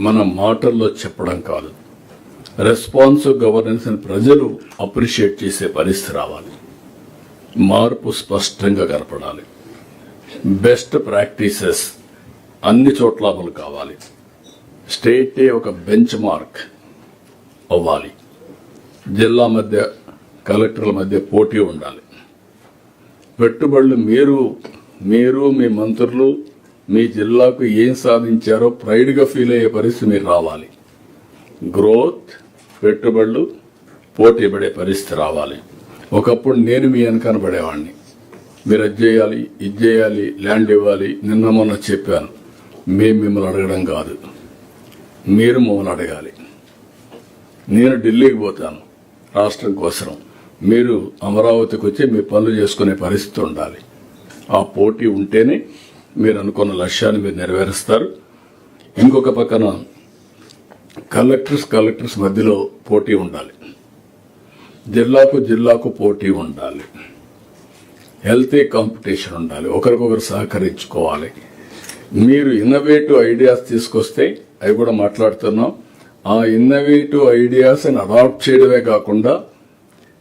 మన మాటల్లో చెప్పడం కాదు, రెస్పాన్సివ్ గవర్నెన్స్ అని ప్రజలు అప్రిషియేట్ చేసే పరిస్థితి రావాలి. మార్పు స్పష్టంగా కనపడాలి. బెస్ట్ ప్రాక్టీసెస్ అన్ని చోట్ల అమలు కావాలి. స్టేటే ఒక బెంచ్ మార్క్ అవ్వాలి. జిల్లా మధ్య, కలెక్టర్ల మధ్య పోటీ ఉండాలి. పెట్టుబడులు మీరు మీ మంత్రులు మీ జిల్లాకు ఏం సాధించారో ప్రైడ్గా ఫీల్ అయ్యే పరిస్థితి మీరు రావాలి. గ్రోత్, పెట్టుబడులు, పోటీ పడే పరిస్థితి రావాలి. ఒకప్పుడు నేను మీ వెనకాల పడేవాడిని, మీరు అది చేయాలి, ఇది చేయాలి, ల్యాండ్ ఇవ్వాలి. నిన్న మొన్న చెప్పాను, మేము మిమ్మల్ని అడగడం కాదు, మీరు మమ్మల్ని అడగాలి. నేను ఢిల్లీకి పోతాను రాష్ట్రం కోసం, మీరు అమరావతికి వచ్చి మీ పనులు చేసుకునే పరిస్థితి ఉండాలి. ఆ పోటీ ఉంటేనే మీరు అనుకున్న లక్ష్యాన్ని మీరు నెరవేరుస్తారు. ఇంకొక పక్కన కలెక్టర్స్ మధ్యలో పోటీ ఉండాలి, జిల్లాకు పోటీ ఉండాలి, హెల్తీ కాంపిటీషన్ ఉండాలి, ఒకరికొకరు సహకరించుకోవాలి. మీరు ఇన్నోవేటివ్ ఐడియాస్ తీసుకొస్తే అవి కూడా మాట్లాడుతున్నాం. ఆ ఇన్నోవేటివ్ ఐడియాస్ అడాప్ట్ చేయడమే కాకుండా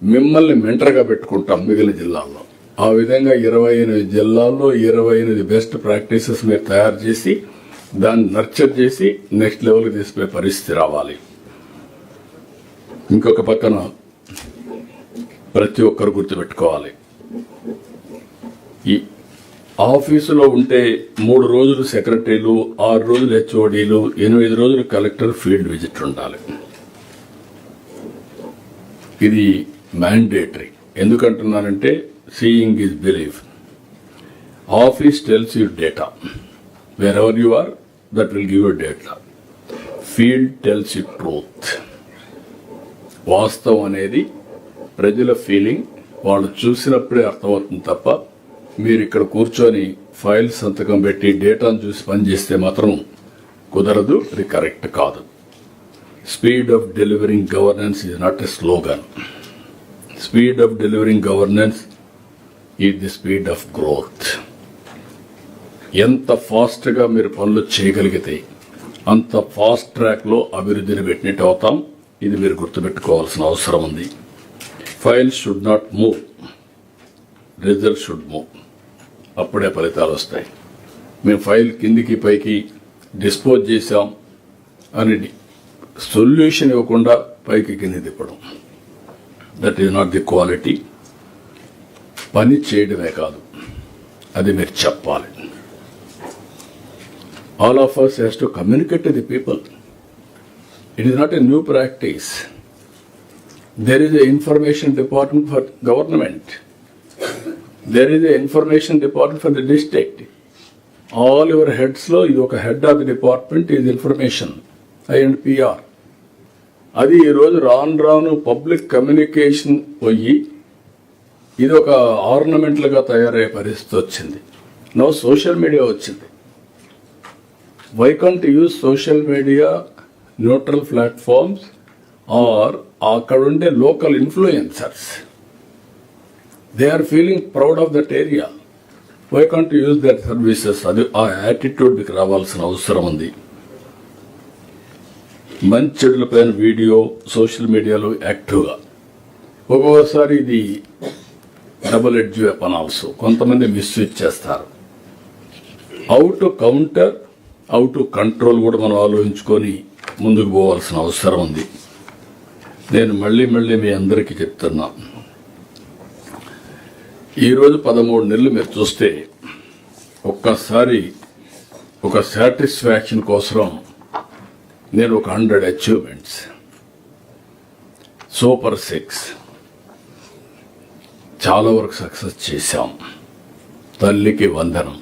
మిమ్మల్ని మెంటర్గా పెట్టుకుంటాం మిగిలిన జిల్లాల్లో. ఆ విధంగా 28 జిల్లాల్లో 28 బెస్ట్ ప్రాక్టీసెస్ మీరు తయారు చేసి దాన్ని నర్చర్ చేసి నెక్స్ట్ లెవెల్కి తీసుకునే పరిస్థితి రావాలి. ఇంకొక పక్కన ప్రతి ఒక్కరు గుర్తుపెట్టుకోవాలి, ఈ ఆఫీసులో ఉంటే 3 రోజులు సెక్రటరీలు, 6 రోజులు హెచ్ఓడీలు, 8 రోజులు కలెక్టర్ ఫీల్డ్ విజిట్ ఉండాలి. ఇది మ్యాండేటరీ. ఎందుకంటున్నానంటే seeing is believe. Office tells you data. wherever you are, that will give you data. Field tells you truth. వాస్తవం అనేది ప్రజల ఫీలింగ్, వాళ్ళు చూసినప్పుడే అర్థమవుతుంది తప్ప మీరు ఇక్కడ కూర్చొని ఫైల్ సంతకం పెట్టి డేటాను చూసి పనిచేస్తే మాత్రం కుదరదు, ఇది కరెక్ట్ కాదు. Speed of delivering governance is not a slogan. Speed of delivering governance is the speed of growth. ఎంత ఫాస్ట్గా మీరు పనులు చేయగలిగితే అంత ఫాస్ట్ ట్రాక్లో అభివృద్ధిని పెట్టినట్టు అవుతాం. ఇది మీరు గుర్తుపెట్టుకోవాల్సిన అవసరం ఉంది. File should not move, result should move. అప్పుడే ఫలితాలు వస్తాయి. మేము ఫైల్ కిందికి పైకి డిస్పోజ్ చేశాం అని సొల్యూషన్ ఇవ్వకుండా పైకి కింది తిప్పడం, that is not the quality. పని చేయడమే కాదు, అది మీరు చెప్పాలి. All of us has to communicate to the people. It is not a new practice. There is an information department for government. There is an information department for the district. All your heads lo idu oka head of the department is information, I and PR. Adi ee roju raanu public communication poyi ఇది ఒక ఆర్నమెంట్లుగా తయారయ్యే పరిస్థితి వచ్చింది. No social media వచ్చింది. Why can't you use social media, neutral platforms, or అక్కడ ఉండే local influencers? They are feeling proud of that area. Why can't you use their services? అది ఆ యాటిట్యూడ్ మీకు రావాల్సిన అవసరం ఉంది. మంచి చెడులపైన వీడియో సోషల్ మీడియాలో యాక్టివ్గా. ఒక్కొక్కసారి ఇది డబుల్ ఎడ్జ్ వెపన్ ఆల్సో. కొంతమంది మిస్యూజ్ చేస్తారు. How to counter, how to control కూడా మనం ఆలోచించుకొని ముందుకు పోవాల్సిన అవసరం ఉంది. నేను మళ్ళీ మీ అందరికీ చెప్తున్నా, ఈరోజు 13 నెలలు మీరు చూస్తే ఒక్కసారి ఒక సాటిస్ఫాక్షన్ కోసం నేను ఒక 100 అచీవ్మెంట్స్, సూపర్ 6 చాలా వరకు సక్సెస్ చేశాం. తల్లికి వందనం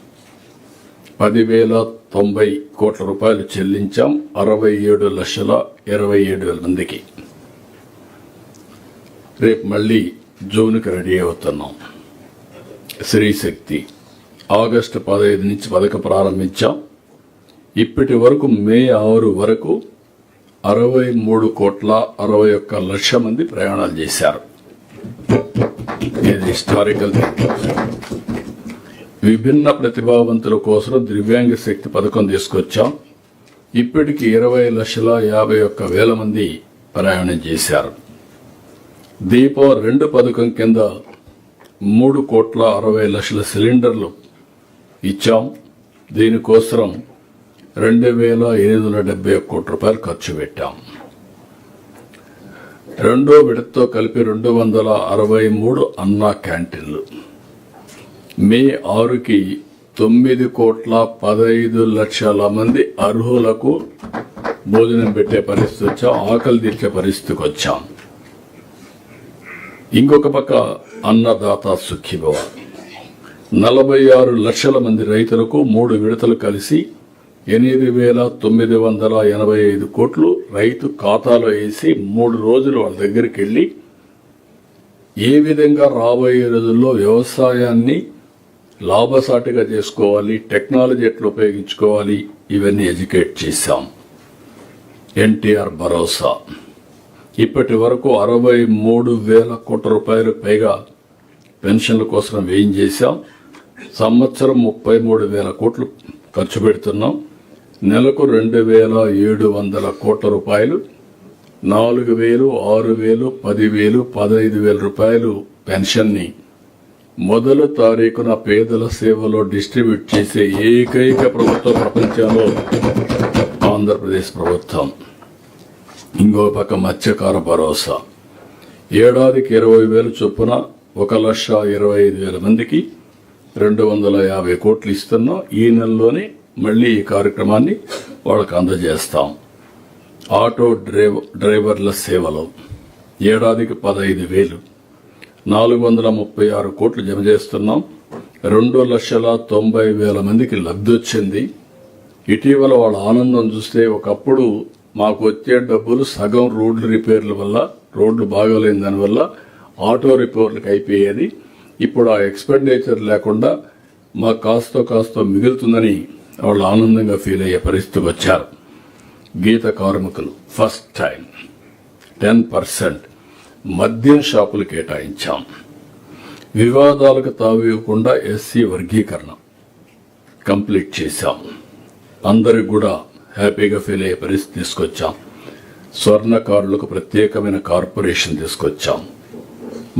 10,090 కోట్ల రూపాయలు చెల్లించాం 67,27,000 మందికి. రేపు మళ్ళీ జూన్కి రెడీ అవుతున్నాం. శ్రీశక్తి ఆగస్టు 15 నుంచి పథకం ప్రారంభించాం. ఇప్పటి వరకు మే 6 వరకు 63,61,00,000 మంది ప్రయాణాలు చేశారు. ఇది హిస్టారికల్. విభిన్న ప్రతిభావంతుల కోసం దివ్యాంగ శక్తి పథకం తీసుకొచ్చాం. ఇప్పటికి 20,51,000 మంది ప్రయాణం చేశారు. దీపం 2 పథకం కింద 3,60,00,000 సిలిండర్లు ఇచ్చాం. దీనికోసం 2,871 కోట్ల రూపాయలు ఖర్చు పెట్టాం. రెండో విడతతో కలిపి 263 అన్నా క్యాంటీన్లు. మే 6కి 9,15,00,000 మంది అర్హులకు భోజనం పెట్టే పరిస్థితి వచ్చాం, ఆకలి తీర్చే పరిస్థితికి వచ్చాం. ఇంకొక పక్క అన్నదాత సుఖీభవ 46 లక్షల మంది రైతులకు 3 విడతలు కలిసి 8,985 కోట్లు రైతు ఖాతాలో వేసి 3 రోజులు వాళ్ళ దగ్గరికి వెళ్లి ఏ విధంగా రాబోయే రోజుల్లో వ్యవసాయాన్ని లాభసాటిగా చేసుకోవాలి, టెక్నాలజీ ఎట్లా ఉపయోగించుకోవాలి, ఇవన్నీ ఎడ్యుకేట్ చేశాం. ఎన్టీఆర్ భరోసా ఇప్పటి వరకు 63,000 కోట్ల రూపాయలు పైగా పెన్షన్ల కోసం వ్యయం చేశాం. సంవత్సరం 33,000 కోట్లు ఖర్చు పెడుతున్నాం. నెలకు 2,700 కోట్ల రూపాయలు, 4,000, 6,000, 10,000, 15,000 రూపాయలు పెన్షన్ని మొదటి తారీఖున పేదల సేవలో డిస్ట్రిబ్యూట్ చేసే ఏకైక ప్రభుత్వ ప్రపంచంలో ఆంధ్రప్రదేశ్ ప్రభుత్వం. ఇంకో పక్క మత్స్యకార భరోసా ఏడాదికి 20,000 చొప్పున 1,25,000 మందికి 250 కోట్లు ఇస్తున్నాం. ఈ నెలలోనే మళ్లీ ఈ కార్యక్రమాన్ని వాళ్ళకు అందజేస్తాం. ఆటో డ్రైవర్ల సేవలో ఏడాదికి 15,000, 436 కోట్లు జమ చేస్తున్నాం. 2,90,000 మందికి లబ్ధి వచ్చింది. ఇటీవల వాళ్ళ ఆనందం చూస్తే ఒకప్పుడు మాకు వచ్చే డబ్బులు సగం రోడ్లు రిపేర్ల వల్ల, రోడ్లు బాగోలేని దానివల్ల ఆటో రిపేర్లకు అయిపోయేది. ఇప్పుడు ఆ ఎక్స్పెండిచర్ లేకుండా మాకు కాస్తో మిగులుతుందని వాళ్ళు ఆనందంగా ఫీల్ అయ్యే పరిస్థితికి వచ్చారు. గీత కార్మికులు ఫస్ట్ టైం 10% మద్యం షాపులు కేటాయించాం. వివాదాలకు తావివ్వకుండా ఎస్సీ వర్గీకరణ కంప్లీట్ చేశాం. అందరికి కూడా హ్యాపీగా ఫీల్ అయ్యే పరిస్థితి తీసుకొచ్చాం. స్వర్ణకారులకు ప్రత్యేకమైన కార్పొరేషన్ తీసుకొచ్చాం.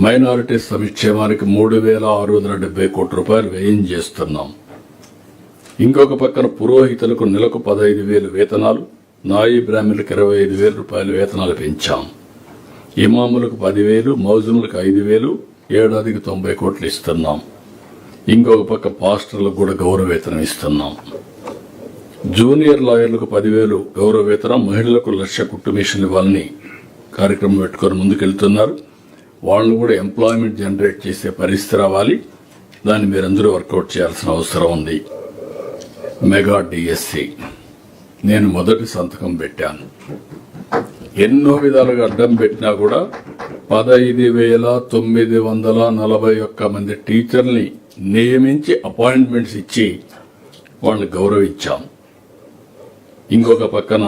మైనారిటీ సంక్షేమానికి 3,670 కోట్ల రూపాయలు వ్యయం చేస్తున్నాం. ఇంకొక పక్కన పురోహితులకు నెలకు 15,000 వేతనాలు, నాయి బ్రాహ్మణులకు 25,000 రూపాయల వేతనాలు పెంచాం. ఇమాములకు 10,000, మౌజుములకు 5,000, ఏడాదికి 90 కోట్లు ఇస్తున్నాం. ఇంకొక పక్క పాస్టర్లకు కూడా గౌరవ వేతనం ఇస్తున్నాం. జూనియర్ లాయర్లకు 10,000 గౌరవ వేతనం, మహిళలకు 1,00,000 కుట్టు మిషన్లు ఇవ్వాలని కార్యక్రమం పెట్టుకుని ముందుకెళ్తున్నారు. వాళ్ళను కూడా ఎంప్లాయ్మెంట్ జనరేట్ చేసే పరిస్థితి రావాలి. దాన్ని మీరందరూ వర్కౌట్ చేయాల్సిన అవసరం ఉంది. మెగా డిఎస్సి నేను మొదటి సంతకం పెట్టాను. ఎన్నో విధాలుగా అడ్డం పెట్టినా కూడా 15,941 మంది టీచర్ని నియమించి అపాయింట్మెంట్స్ ఇచ్చి వాళ్ళని గౌరవించాం. ఇంకొక పక్కన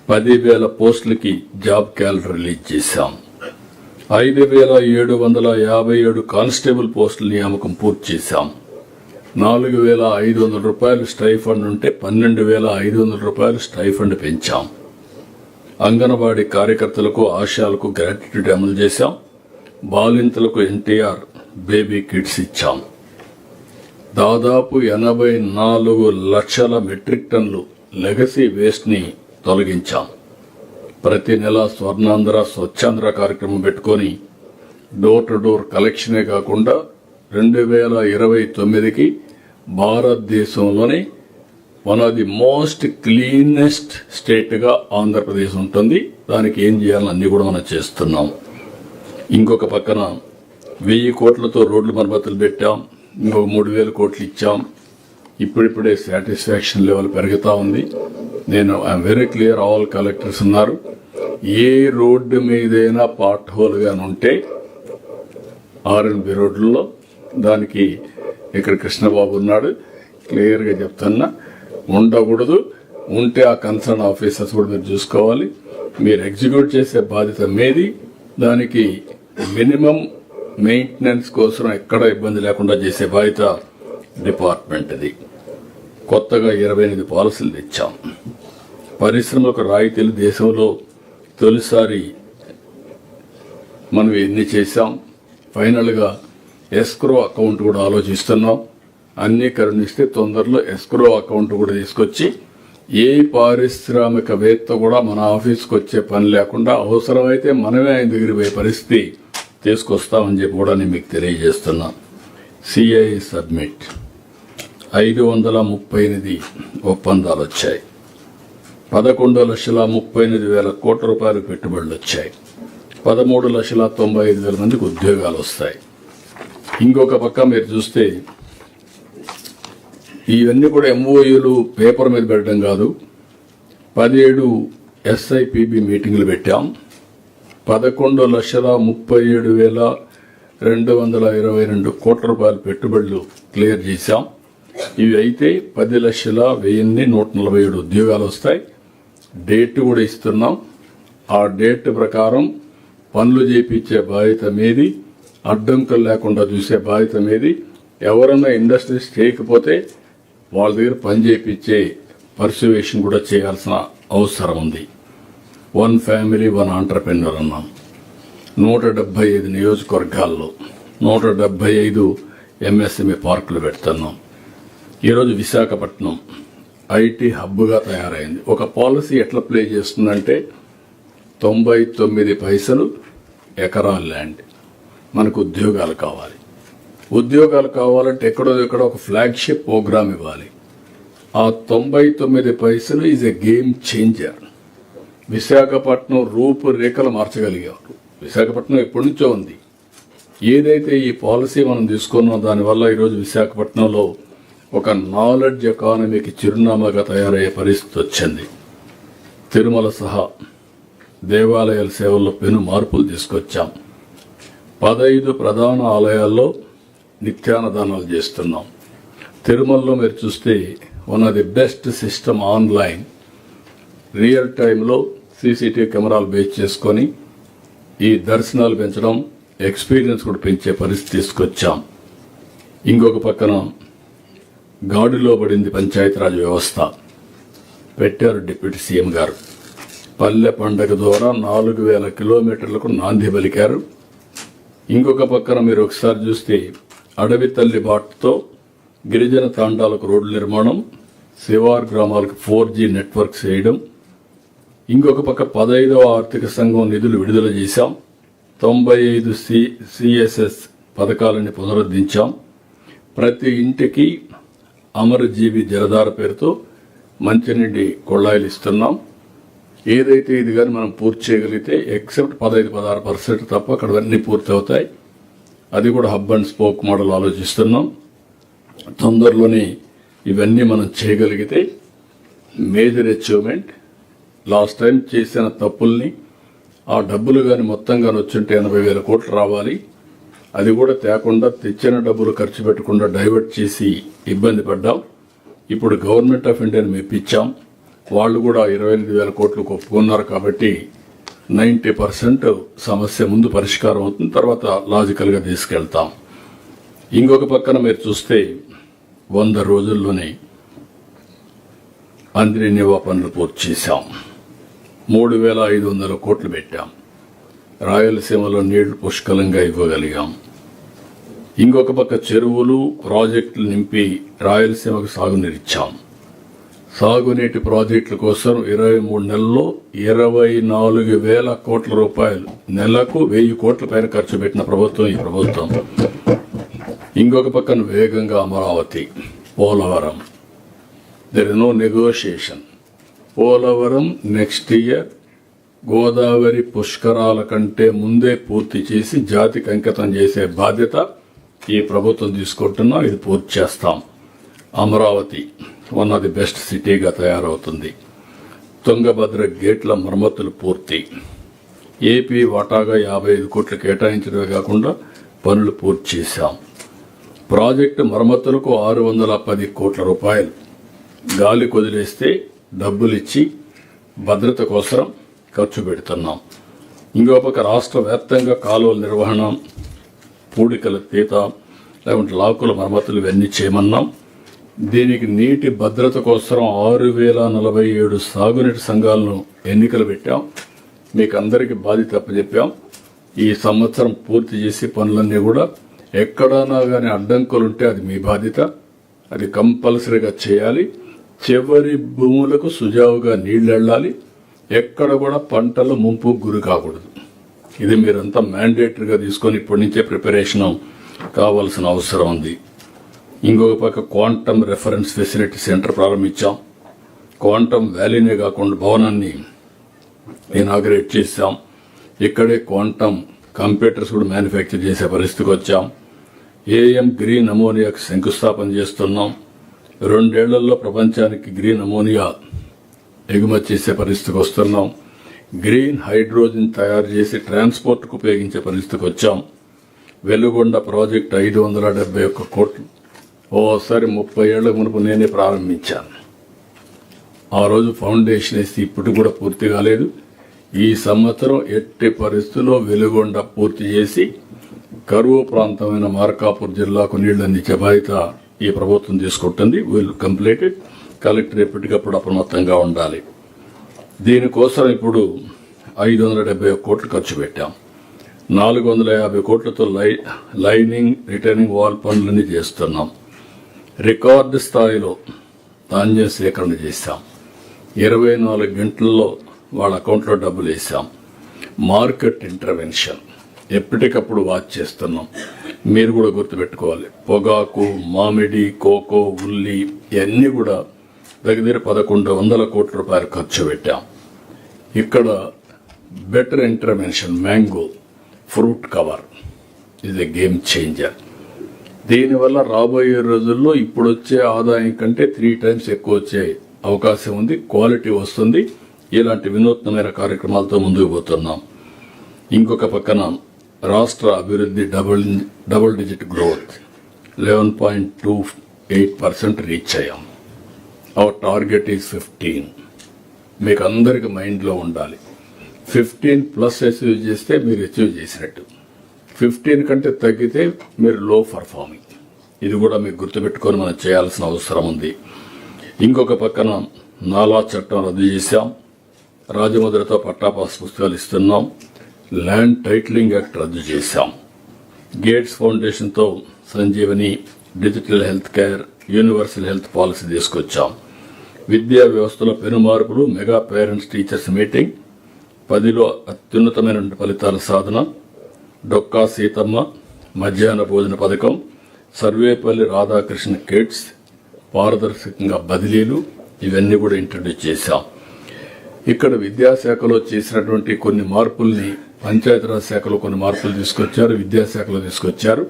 10,000 పోస్టులకి జాబ్ క్యాలెండర్ రిలీజ్ చేశాం. 5,757 కానిస్టేబుల్ పోస్టుల నియామకం పూర్తి చేశాం. 4,500 రూపాయలు స్టైఫండ్ ఉంటే 12,500 రూపాయలు స్టైఫండ్ పెంచాం. అంగన్వాడీ కార్యకర్తలకు, ఆశాలకు గ్రాట్యుటీ అమలు చేశాం. బాలింతలకు ఎన్టీఆర్ బేబీ కిట్స్ ఇచ్చాం. దాదాపు 84 లక్షల మెట్రిక్ టన్నులు లెగసీ వేస్ట్ ని తొలగించాం. ప్రతి నెల స్వర్ణాంధ్ర, స్వచ్ఛాంధ్ర కార్యక్రమం పెట్టుకుని డోర్ టు డోర్ కలెక్షనే కాకుండా 2029కి భారతదేశంలోనే one of the most cleanest state గా ఆంధ్రప్రదేశ్ ఉంటుంది. దానికి ఏం చేయాలని అన్ని కూడా మనం చేస్తున్నాం. ఇంకొక పక్కన 1,000 కోట్లతో రోడ్లు మరమ్మతులు పెట్టాం. ఇంకొక 3,000 కోట్లు ఇచ్చాం. ఇప్పుడిప్పుడే సాటిస్ఫాక్షన్ లెవెల్ పెరుగుతా ఉంది. నేను I'm very clear, all collectors ఉన్నారు. ఏ రోడ్డు మీదైనా పార్ట్ హోల్ గాని ఉంటే ఆర్ఎన్బి రోడ్లలో దానికి ఇక్కడ కృష్ణబాబు ఉన్నాడు, క్లియర్ గా చెప్తున్నా, ఉండకూడదు. ఉంటే ఆ కన్సర్న్ ఆఫీసర్స్ కూడా మీరు చూసుకోవాలి. మీరు ఎగ్జిక్యూట్ చేసే బాధ్యత మీది. దానికి మినిమం మెయింటెనెన్స్ కోసం ఎక్కడ ఇబ్బంది లేకుండా చేసే బాధ్యత డిపార్ట్మెంట్ది. కొత్తగా 28 పాలసీలు తెచ్చాం. పరిశ్రమలకు రాయితీలు దేశంలో తొలిసారి మనం ఎన్ని చేశాం. ఫైనల్ గా ఎస్క్రో అకౌంట్ కూడా ఆలోచిస్తున్నాం. అన్ని కరుణిస్తే తొందరలో ఎస్క్రో అకౌంట్ కూడా తీసుకొచ్చి ఏ పారిశ్రామికవేత్త కూడా మన ఆఫీస్కి వచ్చే పని లేకుండా అవసరమైతే మనమే ఆయన దగ్గర పోయే పరిస్థితి తీసుకొస్తామని చెప్పి కూడా నేను మీకు తెలియజేస్తున్నా. సిఐ సబ్మిట్ 538 ఒప్పందాలు వచ్చాయి. 11,38,000 కోట్ల రూపాయలు పెట్టుబడులు వచ్చాయి. 13,95,000 మందికి ఉద్యోగాలు వస్తాయి. ఇంకొక పక్క మీరు చూస్తే ఇవన్నీ కూడా ఎంఓయూలు పేపర్ మీద పెట్టడం కాదు. 17 SIPB మీటింగులు పెట్టాం. 11,37,222 కోట్ల రూపాయల పెట్టుబడులు క్లియర్ చేశాం. ఇవి అయితే 10,01,147 ఉద్యోగాలు వస్తాయి. డేట్ కూడా ఇస్తున్నాం. ఆ డేట్ ప్రకారం పనులు చేయించే బాధ్యత మీది, అడ్డంకులు లేకుండా చూసే బాధ్యత మీది. ఎవరైనా ఇండస్ట్రీస్ చేయకపోతే వాళ్ళ దగ్గర పని చేయించే పర్సువేషన్ కూడా చేయాల్సిన అవసరం ఉంది. 1 ఫ్యామిలీ 1 ఆంటర్ప్రెన్యూర్ అన్నాం. 175 నియోజకవర్గాల్లో 175 MSME పార్కులు పెడుతున్నాం. ఈరోజు విశాఖపట్నం ఐటీ హబ్గా తయారైంది. ఒక పాలసీ ఎట్లా ప్లే చేస్తుందంటే 99 పైసలు ఎకరా ల్యాండ్. మనకు ఉద్యోగాలు కావాలి. ఉద్యోగాలు కావాలంటే ఎక్కడో ఒక ఫ్లాగ్షిప్ ప్రోగ్రామ్ ఇవ్వాలి. ఆ 99 పైసలు is a game changer. Visakhapatnam రూపురేఖలు మార్చగలిగారు. విశాఖపట్నం ఎప్పటి నుంచో ఉంది. ఏదైతే ఈ పాలసీ మనం తీసుకున్నాం దానివల్ల ఈరోజు విశాఖపట్నంలో ఒక నాలెడ్జ్ ఎకానమీకి చిరునామాగా తయారయ్యే పరిస్థితి వచ్చింది. తిరుమల సహా దేవాలయాల సేవల్లో పెను మార్పులు తీసుకొచ్చాం. 15 ప్రధాన ఆలయాల్లో నిత్యాన్నదానాలు చేస్తున్నాం. తిరుమలలో మీరు చూస్తే one of the best system online real టైంలో CCTV కెమెరాలు బేస్ చేసుకొని ఈ దర్శనాలు పెంచడం, ఎక్స్పీరియన్స్ కూడా పెంచే పరిస్థితి తీసుకొచ్చాం. ఇంకొక పక్కన గాడిలో పడింది పంచాయతీరాజ్ వ్యవస్థ. పెట్టారు డిప్యూటీ సీఎం గారు. పల్లె పండగ ద్వారా 4,000 కిలోమీటర్లకు నాంది పలికారు. ఇంకొక పక్కన మీరు ఒకసారి చూస్తే అడవి తల్లి బాటతో గిరిజన తాండాలకు రోడ్ల నిర్మాణం, శివార్ గ్రామాలకు 4G నెట్వర్క్ చేయడం. ఇంకొక పక్క 15వ ఆర్థిక సంఘం నిధులు విడుదల చేశాం. 95 CSS పథకాలని పునరుద్ధరించాం. ప్రతి ఇంటికి అమరజీవి జలధార పేరుతో మంచినీటి కొళాయిలు ఇస్తున్నాం. ఏదైతే ఇది కానీ మనం పూర్తి చేయగలిగితే ఎక్సెప్ట్ 15-16% తప్ప అక్కడ అన్నీ పూర్తి అవుతాయి. అది కూడా హబ్ అండ్ స్పోక్ మోడల్ ఆలోచిస్తున్నాం. తొందరలోనే ఇవన్నీ మనం చేయగలిగితే మేజర్ అచీవ్మెంట్. లాస్ట్ టైం చేసిన తప్పుల్ని ఆ డబ్బులు కానీ మొత్తంగా వచ్చుంటే 80,000 కోట్లు రావాలి. అది కూడా తేకుండా తెచ్చిన డబ్బులు ఖర్చు పెట్టకుండా డైవర్ట్ చేసి ఇబ్బంది పడ్డాం. ఇప్పుడు గవర్నమెంట్ ఆఫ్ ఇండియాని మెప్పించాం. వాళ్ళు కూడా 28,000 కోట్లు ఒప్పుకున్నారు. కాబట్టి 90% సమస్య ముందు పరిష్కారం అవుతుంది. తర్వాత లాజికల్గా తీసుకెళ్తాం. ఇంకొక పక్కన మీరు చూస్తే 100 రోజుల్లోనే అంద్రినివా పనులు పూర్తి చేశాం. 3,500 కోట్లు పెట్టాం. రాయలసీమలో నీళ్లు పుష్కలంగా ఇవ్వగలిగాం. ఇంకొక పక్క చెరువులు, ప్రాజెక్టులు నింపి రాయలసీమకు సాగునీరిచ్చాం. సాగునీటి ప్రాజెక్టుల కోసం 23 నెలల్లో 24,000 కోట్ల రూపాయలు, నెలకు 1,000 కోట్ల పైన ఖర్చు పెట్టిన ప్రభుత్వం ఈ ప్రభుత్వం. ఇంకొక పక్కన వేగంగా Amaravati, Polavaram, there is no negotiation. Polavaram next year Godavari పుష్కరాల కంటే ముందే పూర్తి చేసి జాతికి అంకితం చేసే బాధ్యత ఈ ప్రభుత్వం తీసుకుంటున్నాం. ఇది పూర్తి చేస్తాం. Amaravati one of the best సిటీగా తయారవుతుంది. తుంగభద్ర గేట్ల మరమ్మతులు పూర్తి. ఏపీ వాటాగా 55 కోట్లు కేటాయించడమే కాకుండా పనులు పూర్తి చేశాం. ప్రాజెక్టు మరమ్మతులకు 610 కోట్ల రూపాయలు గాలి కొదిలేస్తే డబ్బులిచ్చి భద్రత కోసం ఖర్చు పెడుతున్నాం. ఇంకో పక్క రాష్ట్ర వ్యాప్తంగా కాలువల నిర్వహణ, పూడికల తీత, లేకుంటే లాకుల మరమ్మతులు ఇవన్నీ చేయమన్నాం. దీనికి నీటి భద్రత కోసం 6,047 సాగునీటి సంఘాలను ఎన్నికలు పెట్టాం. మీకు అందరికీ బాధ్యత అప్పచెప్పాం. ఈ సంవత్సరం పూర్తి చేసి పనులన్నీ కూడా ఎక్కడైనా కానీ అడ్డంకులుంటే అది మీ బాధ్యత. అది కంపల్సరీగా చేయాలి. చివరి భూములకు సుజావుగా నీళ్లు వెళ్ళాలి. ఎక్కడ కూడా పంటలు ముంపు గురి కాకూడదు. ఇది మీరంతా మ్యాండేటరీగా తీసుకొని ఇప్పటి నుంచే ప్రిపరేషన్ కావాల్సిన అవసరం ఉంది. ఇంకొక పక్క క్వాంటమ్ రెఫరెన్స్ ఫెసిలిటీ సెంటర్ ప్రారంభించాం. క్వాంటమ్ వ్యాలీనే కాకుండా భవనాన్ని ఇనాగ్రేట్ చేశాం. ఇక్కడే క్వాంటమ్ కంప్యూటర్స్ కూడా మ్యానుఫ్యాక్చర్ చేసే పరిస్థితికి వచ్చాం. ఏఎం గ్రీన్ అమోనియాకి శంకుస్థాపన చేస్తున్నాం. 2 ఏళ్లలో ప్రపంచానికి గ్రీన్ అమోనియా ఎగుమతి చేసే పరిస్థితికి వస్తున్నాం. గ్రీన్ హైడ్రోజన్ తయారు చేసి ట్రాన్స్పోర్ట్కు ఉపయోగించే పరిస్థితికి వచ్చాం. వెలుగొండ ప్రాజెక్టు 571 కోట్లు ఓసారి 30 ఏళ్ల మునుపు నేనే ప్రారంభించాను. ఆ రోజు ఫౌండేషన్ వేసి ఇప్పుడు కూడా పూర్తి కాలేదు. ఈ సంవత్సరం ఎట్టి పరిస్థితుల్లో వెలుగొండ పూర్తి చేసి కరువు ప్రాంతమైన మార్కాపూర్ జిల్లాకు నీళ్లు అందించే బాధ్యత ఈ ప్రభుత్వం తీసుకుంటుంది. Will completed. కలెక్టర్ ఎప్పటికప్పుడు అప్రమత్తంగా ఉండాలి. దీనికోసం ఇప్పుడు 571 కోట్లు ఖర్చు పెట్టాం. 450 కోట్లతో లైనింగ్ రిటర్నింగ్ వాల్ పనులన్నీ చేస్తున్నాం. రికార్డు స్థాయిలో ధాన్యం సేకరణ చేశాం. 24 గంటల్లో వాళ్ళ అకౌంట్లో డబ్బులు వేసాం. మార్కెట్ ఇంటర్వెన్షన్ ఎప్పటికప్పుడు వాచ్ చేస్తున్నాం. మీరు కూడా గుర్తుపెట్టుకోవాలి. పొగాకు, మామిడి, కోకో, ఉల్లి ఇవన్నీ కూడా దగ్గర 1100 కోట్ల రూపాయలు ఖర్చు పెట్టాం. ఇక్కడ better intervention mango fruit cover ఇది గేమ్ చేంజర్. దీనివల్ల రాబోయే రోజుల్లో ఇప్పుడు వచ్చే ఆదాయం కంటే 3 times ఎక్కువ వచ్చే అవకాశం ఉంది. క్వాలిటీ వస్తుంది. ఇలాంటి వినూత్నమైన కార్యక్రమాలతో ముందుకు పోతున్నాం. ఇంకొక పక్కన రాష్ట్ర అభివృద్ధి డబుల్ డిజిట్ గ్రోత్ 11.28% రీచ్ అయ్యాం. Our target is 15. మీకు అందరికి మైండ్లో ఉండాలి. 15+ అచీవ్ చేస్తే మీరు అచీవ్ చేసినట్టు. 15 కంటే తగ్గితే మీరు లో పర్ఫార్మింగ్. ఇది కూడా మీకు గుర్తుపెట్టుకొని మనం చేయాల్సిన అవసరం ఉంది. ఇంకొక పక్కన నాలా చట్టం రద్దు చేశాం. రాజముద్రతో పట్టాపాస్ పుస్తకాలు ఇస్తున్నాం. ల్యాండ్ టైటిలింగ్ యాక్ట్ రద్దు చేశాం. గేట్స్ ఫౌండేషన్తో Sanjeevani, digital health care, universal health policy తీసుకొచ్చాం. విద్యా వ్యవస్థలో పెను మార్పులు, మెగా పేరెంట్స్ టీచర్స్ మీటింగ్, 10లో అత్యున్నతమైన ఫలితాల సాధన, డొక్కా సీతమ్మ మధ్యాహ్న భోజన పథకం, సర్వేపల్లి రాధాకృష్ణ కిడ్స్, పారదర్శకంగా బదిలీలు ఇవన్నీ కూడా ఇంట్రడ్యూస్ చేశాం. ఇక్కడ విద్యాశాఖలో చేసినటువంటి కొన్ని మార్పుల్ని పంచాయతీరాజ్ శాఖలో కొన్ని మార్పులు తీసుకొచ్చారు, విద్యాశాఖలో తీసుకొచ్చారు.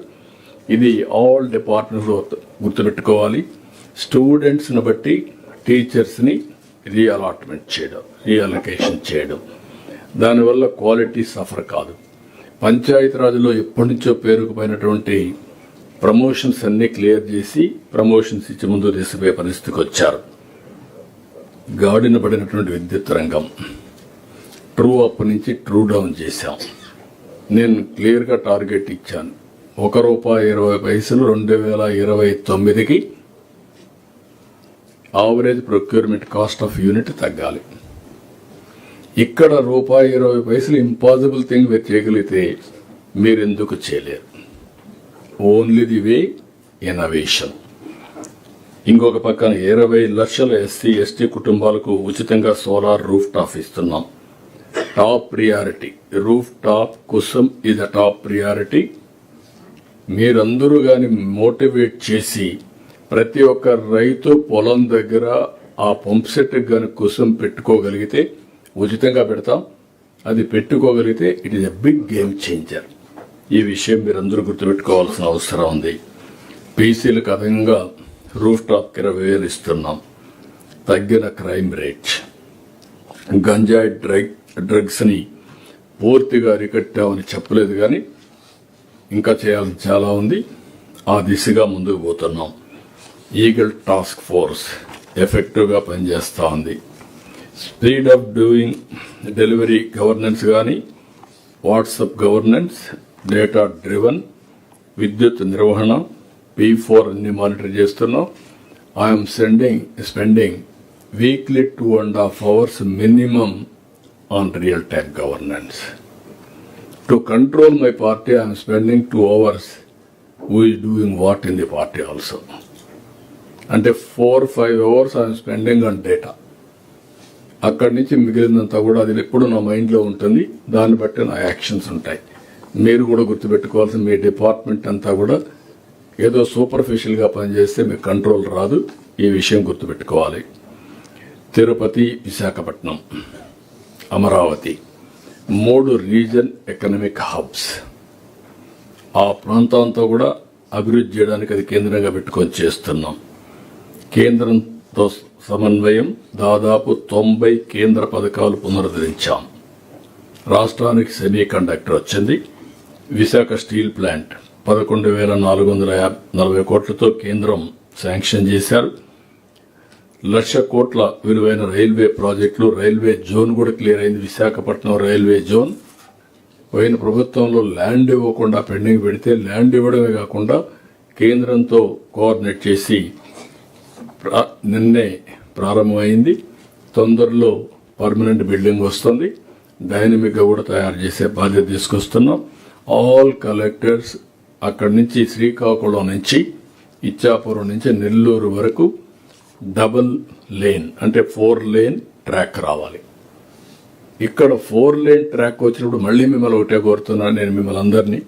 ఇది ఆల్ డిపార్ట్మెంట్లో గుర్తుపెట్టుకోవాలి. స్టూడెంట్స్ని బట్టి టీచర్స్ని రీఅలొకేషన్ చేయడం. దానివల్ల క్వాలిటీ సఫర్ కాదు. పంచాయతీరాజ్లో ఎప్పటి నుంచో పేరుకుపోయినటువంటి ప్రమోషన్స్ అన్ని క్లియర్ చేసి ప్రమోషన్స్ ఇచ్చి ముందు తీసుకుపోయే పరిస్థితికి వచ్చారు. గాడిన పడినటువంటి విద్యుత్ రంగం ట్రూ అప్ నుంచి ట్రూ డౌన్ చేశాం. నేను క్లియర్గా టార్గెట్ ఇచ్చాను. ₹1.20 2029కి average procurement cost of unit తగ్గాలి. ఇక్కడ ₹1.20 ఇంపాసిబుల్ థింగ్ మీరు చేయగలిగితే మీరెందుకు చేయలేరు? Only the way innovation. ఇంకొక పక్కన 20 లక్షల ఎస్సీ ఎస్టీ కుటుంబాలకు ఉచితంగా సోలార్ రూఫ్ టాప్ ఇస్తున్నాం. Top priority roof top Kusum ఇది టాప్ ప్రియారిటీ. మీరందరూ కానీ మోటివేట్ చేసి ప్రతి ఒక్క రైతు పొలం దగ్గర ఆ పంప్ సెట్ కానీ కుసుమ్ పెట్టుకోగలిగితే ఉచితంగా పెడతాం. అది పెట్టుకోగలిగితే it is a big game changer. ఈ విషయం మీరందరూ గుర్తుపెట్టుకోవాల్సిన అవసరం ఉంది. పీసీలకు అదనంగా రూఫ్ టాప్కి 20,000 ఇస్తున్నాం. తగ్గిన క్రైమ్ రేట్. గంజాయి డ్రగ్స్ని పూర్తిగా అరికట్టామని చెప్పలేదు, కానీ ఇంకా చేయాల్సి చాలా ఉంది. ఆ దిశగా ముందుకు పోతున్నాం. ఈగల్ టాస్క్ ఫోర్స్ ఎఫెక్టివ్గా పనిచేస్తూ ఉంది. Speed of doing delivery governance కానీ, వాట్సాప్ గవర్నెన్స్, డేటా డ్రివన్, విద్యుత్ నిర్వహణ, P4 అన్ని మానిటర్ చేస్తున్నాం. I'm spending weekly 2.5 hours minimum on real-time governance. To control my party, I am spending 2 hours who is doing what in the party also. అంటే 4-5 hours I am spending on data. అక్కడి నుంచి మిగిలినంత కూడా అది ఎప్పుడు నా మైండ్లో ఉంటుంది. దాన్ని బట్టి నా యాక్షన్స్ ఉంటాయి. మీరు కూడా గుర్తుపెట్టుకోవాల్సిన మీ డిపార్ట్మెంట్ అంతా కూడా ఏదో సూపర్ఫిషియల్గా పనిచేస్తే మీకు కంట్రోల్ రాదు. ఈ విషయం గుర్తుపెట్టుకోవాలి. Tirupati, Visakhapatnam, Amaravati 3 region economic hubs. ఆ ప్రాంతంతో కూడా అభివృద్ధి చేయడానికి అది కేంద్రంగా పెట్టుకొని చేస్తున్నాం. కేంద్రంతో సమన్వయం దాదాపు 90 కేంద్ర పథకాలు పునరుద్ధరించాం. రాష్ట్రానికి సెమీ కండక్టర్ వచ్చింది. విశాఖ స్టీల్ ప్లాంట్ 11,440 కోట్లతో కేంద్రం శాంక్షన్ చేశారు. 1,00,000 కోట్ల విలువైన రైల్వే ప్రాజెక్టులు, రైల్వే జోన్ కూడా క్లియర్ అయింది. విశాఖపట్నం రైల్వే జోన్ పోయిన ప్రభుత్వంలో ల్యాండ్ ఇవ్వకుండా పెండింగ్ పెడితే ల్యాండ్ ఇవ్వడమే కాకుండా కేంద్రంతో కోఆర్డినేట్ చేసి నిన్నే ప్రారంభమైంది. తొందరలో పర్మనెంట్ బిల్డింగ్ వస్తుంది. డైనమిక్గా కూడా తయారు చేసే బాధ్యత తీసుకొస్తున్నాం. ఆల్ కలెక్టర్స్ అక్కడి నుంచి శ్రీకాకుళం నుంచి ఇచ్చాపురం నుంచి నెల్లూరు వరకు డబుల్ లేన్ అంటే 4 లేన్ ట్రాక్ రావాలి. ఇక్కడ 4 లేన్ ట్రాక్ వచ్చినప్పుడు మళ్ళీ మిమ్మల్ని ఒకటే కోరుతున్నాను నేను మిమ్మల్ని అందరినీ.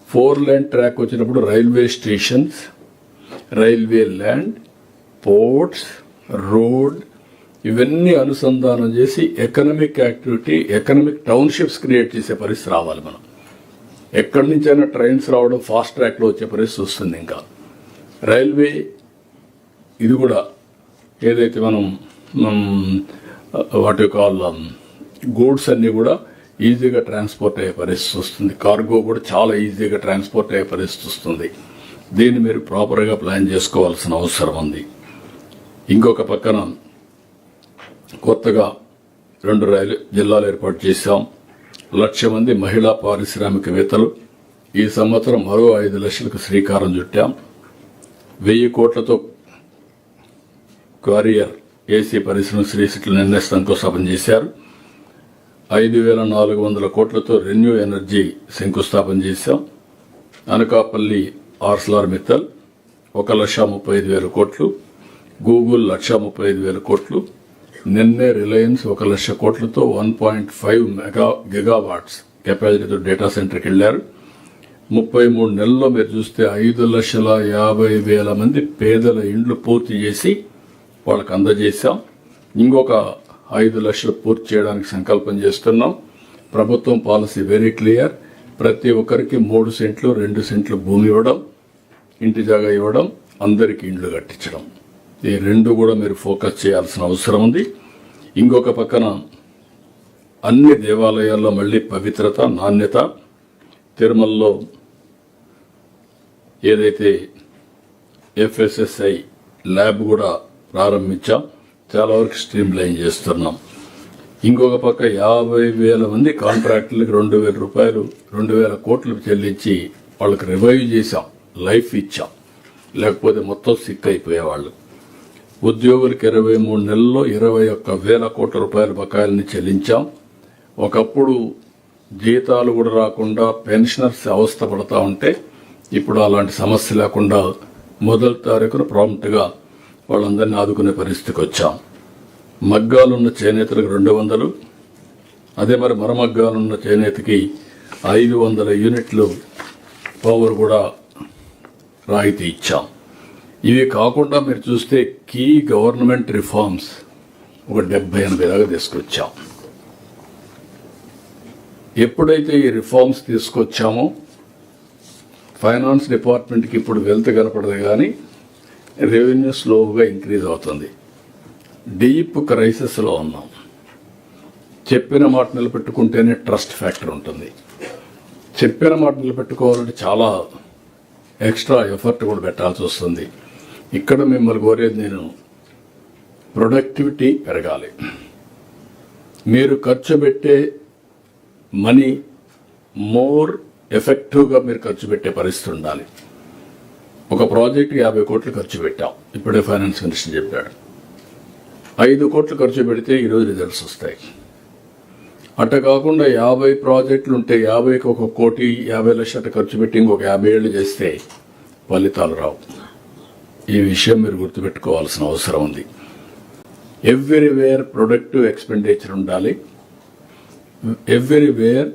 4 లేన్ ట్రాక్ వచ్చినప్పుడు railway stations, railway land, ports, road ఇవన్నీ అనుసంధానం చేసి economic activity, economic townships create చేసే పరిస్థితి రావాలి. మనం ఎక్కడి నుంచైనా ట్రైన్స్ రావడం, ఫాస్ట్ ట్రాక్లో వచ్చే పరిస్థితి వస్తుంది. ఇంకా రైల్వే ఇది కూడా ఏదైతే మనం వాటి కాల్ గూడ్స్ అన్నీ కూడా ఈజీగా ట్రాన్స్పోర్ట్ అయ్యే పరిస్థితి వస్తుంది. కార్గో కూడా చాలా ఈజీగా ట్రాన్స్పోర్ట్ అయ్యే పరిస్థితి వస్తుంది. దీన్ని మీరు ప్రాపర్గా ప్లాన్ చేసుకోవాల్సిన అవసరం ఉంది. ఇంకొక పక్కన కొత్తగా 2 జిల్లాలు ఏర్పాటు చేశాం. 1,00,000 మంది మహిళా పారిశ్రామికవేత్తలు. ఈ సంవత్సరం మరో 5 లక్షలకు శ్రీకారం చుట్టాం. 1,000 కోట్లతో క్వారియర్ ఏసీ పరిశ్రమ శ్రీ సిటీలు నిన్న శంకుస్థాపన చేశారు. 5,400 కోట్లతో రెన్యూ ఎనర్జీ శంకుస్థాపన చేశాం. అనకాపల్లి ఆర్సలార్ మిత్తల్ 1,35,000 కోట్లు, గూగుల్ 1,35,000 కోట్లు, నిన్నే రిలయన్స్ 1,00,000 కోట్లతో 1.5 గిగావాట్స్ కెపాసిటీతో డేటా సెంటర్కి వెళ్లారు. 33 నెలల్లో మీరు చూస్తే 5,50,000 మంది పేదల ఇండ్లు పూర్తి చేసి వాళ్ళకి అందజేశాం. ఇంకొక 5 లక్షలు పూర్తి చేయడానికి సంకల్పం చేస్తున్నాం. ప్రభుత్వం పాలసీ వెరీ క్లియర్. ప్రతి ఒక్కరికి 3 సెంట్లు 2 సెంట్లు భూమి ఇవ్వడం, ఇంటి జాగా ఇవ్వడం, అందరికీ ఇండ్లు కట్టించడం. ఈ 2 కూడా మీరు ఫోకస్ చేయాల్సిన అవసరం ఉంది. ఇంకొక పక్కన అన్ని దేవాలయాల్లో మళ్లీ పవిత్రత, నాణ్యత. తిరుమలలో ఏదైతే FSSI ల్యాబ్ కూడా ప్రారంభించాం. చాలా వరకు స్ట్రీమ్ లైన్ చేస్తున్నాం. ఇంకొక పక్క 50,000 మంది కాంట్రాక్టులకు 2,000 రూపాయలు 2,000 కోట్లు చెల్లించి వాళ్ళకి రివైవ్ చేశాం, లైఫ్ ఇచ్చాం. లేకపోతే మొత్తం సిక్ అయిపోయేవాళ్ళు. ఉద్యోగులకు 23 నెలల్లో 21,000 కోట్ల రూపాయల బకాయిల్ని చెల్లించాం. ఒకప్పుడు జీతాలు కూడా రాకుండా పెన్షనర్స్ అవస్థ పడతా ఉంటే ఇప్పుడు అలాంటి సమస్య లేకుండా మొదటి తారీఖున ప్రాంప్ట్గా వాళ్ళందరినీ ఆదుకునే పరిస్థితికి వచ్చాం. మగ్గాలున్న చేనేతలకు 200, అదే మరి మరమగ్గాలున్న చేనేతకి 500 యూనిట్లు పవర్ కూడా రాయితీ ఇచ్చాం. ఇవి కాకుండా మీరు చూస్తే కీ గవర్నమెంట్ రిఫార్మ్స్ ఒక 70-80 దాకా తీసుకొచ్చాం. ఎప్పుడైతే ఈ రిఫార్మ్స్ తీసుకొచ్చామో ఫైనాన్స్ డిపార్ట్మెంట్కి ఇప్పుడు వెల్త్ కనపడదు, కానీ రెవెన్యూ స్లోగా ఇంక్రీజ్ అవుతుంది. డీప్ క్రైసిస్లో ఉన్నాం. చెప్పిన మాట నిలబెట్టుకుంటేనే ట్రస్ట్ ఫ్యాక్టర్ ఉంటుంది. చెప్పిన మాట నిలబెట్టుకోవాలంటే చాలా ఎక్స్ట్రా ఎఫర్ట్ కూడా పెట్టాల్సి వస్తుంది. ఇక్కడ మిమ్మల్ని కోరేది నేను, ప్రొడక్టివిటీ పెరగాలి. మీరు ఖర్చు పెట్టే మనీ మోర్ ఎఫెక్టివ్గా మీరు ఖర్చు పెట్టే పరిస్థితి ఉండాలి. ఒక ప్రాజెక్టుకి 50 కోట్లు ఖర్చు పెట్టాం. ఇప్పుడే ఫైనాన్స్ మినిస్టర్ చెప్పాడు. 5 కోట్లు ఖర్చు పెడితే ఈరోజు రిజల్ట్స్ వస్తాయి. అట్ట కాకుండా 50 ప్రాజెక్టులు ఉంటే 50కి 1 కోటి 50 లక్షలు ఖర్చు పెట్టి ఇంకొక 50 ఏళ్ళు చేస్తే ఫలితాలు రావు. ఈ విషయం మీరు గుర్తుపెట్టుకోవాల్సిన అవసరం ఉంది. ఎవ్రీవేర్ ప్రొడక్టివ్ ఎక్స్పెండిచర్ ఉండాలి. ఎవ్రీవేర్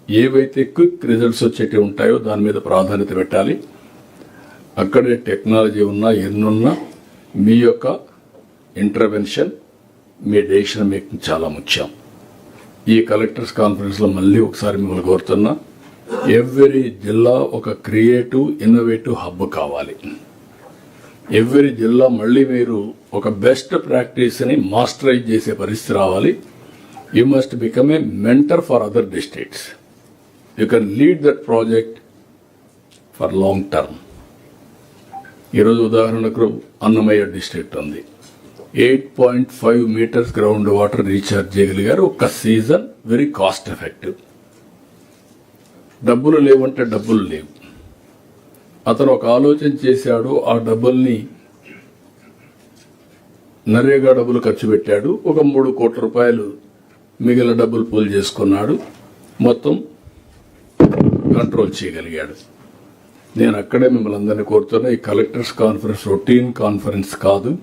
ఏవైతే క్విక్ రిజల్ట్స్ వచ్చేటివి ఉంటాయో దాని మీద ప్రాధాన్యత పెట్టాలి. అక్కడే టెక్నాలజీ ఉన్నా ఎన్నున్నా మీ యొక్క ఇంటర్వెన్షన్, మీ డెసిషన్ మేకింగ్ చాలా ముఖ్యం. ఈ కలెక్టర్స్ కాన్ఫరెన్స్లో మళ్ళీ ఒకసారి మిమ్మల్ని కోరుతున్నా, ఎవ్రీ జిల్లా ఒక క్రియేటివ్ ఇన్నోవేటివ్ హబ్ కావాలి. ఎవ్రీ జిల్లా మళ్ళీ మీరు ఒక బెస్ట్ ప్రాక్టీస్ని మాస్టరైజ్ చేసే పరిస్థితి రావాలి. You must become a mentor for other districts. You can lead that project for long term. ఈరోజు ఉదాహరణకు అన్నమయ్య డిస్ట్రిక్ట్ ఉంది. 8.5 మీటర్స్ గ్రౌండ్ వాటర్ రీఛార్జ్ చేయగలిగారు ఒక్క సీజన్, వెరీ కాస్ట్ ఎఫెక్టివ్. డబ్బులు లేవంటే డబ్బులు లేవు. అతను ఒక ఆలోచన చేశాడు, ఆ డబ్బుల్ని నరేగా డబ్బులు ఖర్చు పెట్టాడు. ఒక 3 కోట్ల రూపాయలు మిగిలిన డబ్బులు పూల్ చేసుకున్నాడు. మొత్తం కంట్రోల్ చేయగలిగాడు. నేను అక్కడే మిమ్మల్ని అందరినీ కోరుతున్నా, ఈ కలెక్టర్స్ కాన్ఫరెన్స్ రొటీన్ కాన్ఫరెన్స్ కాదు.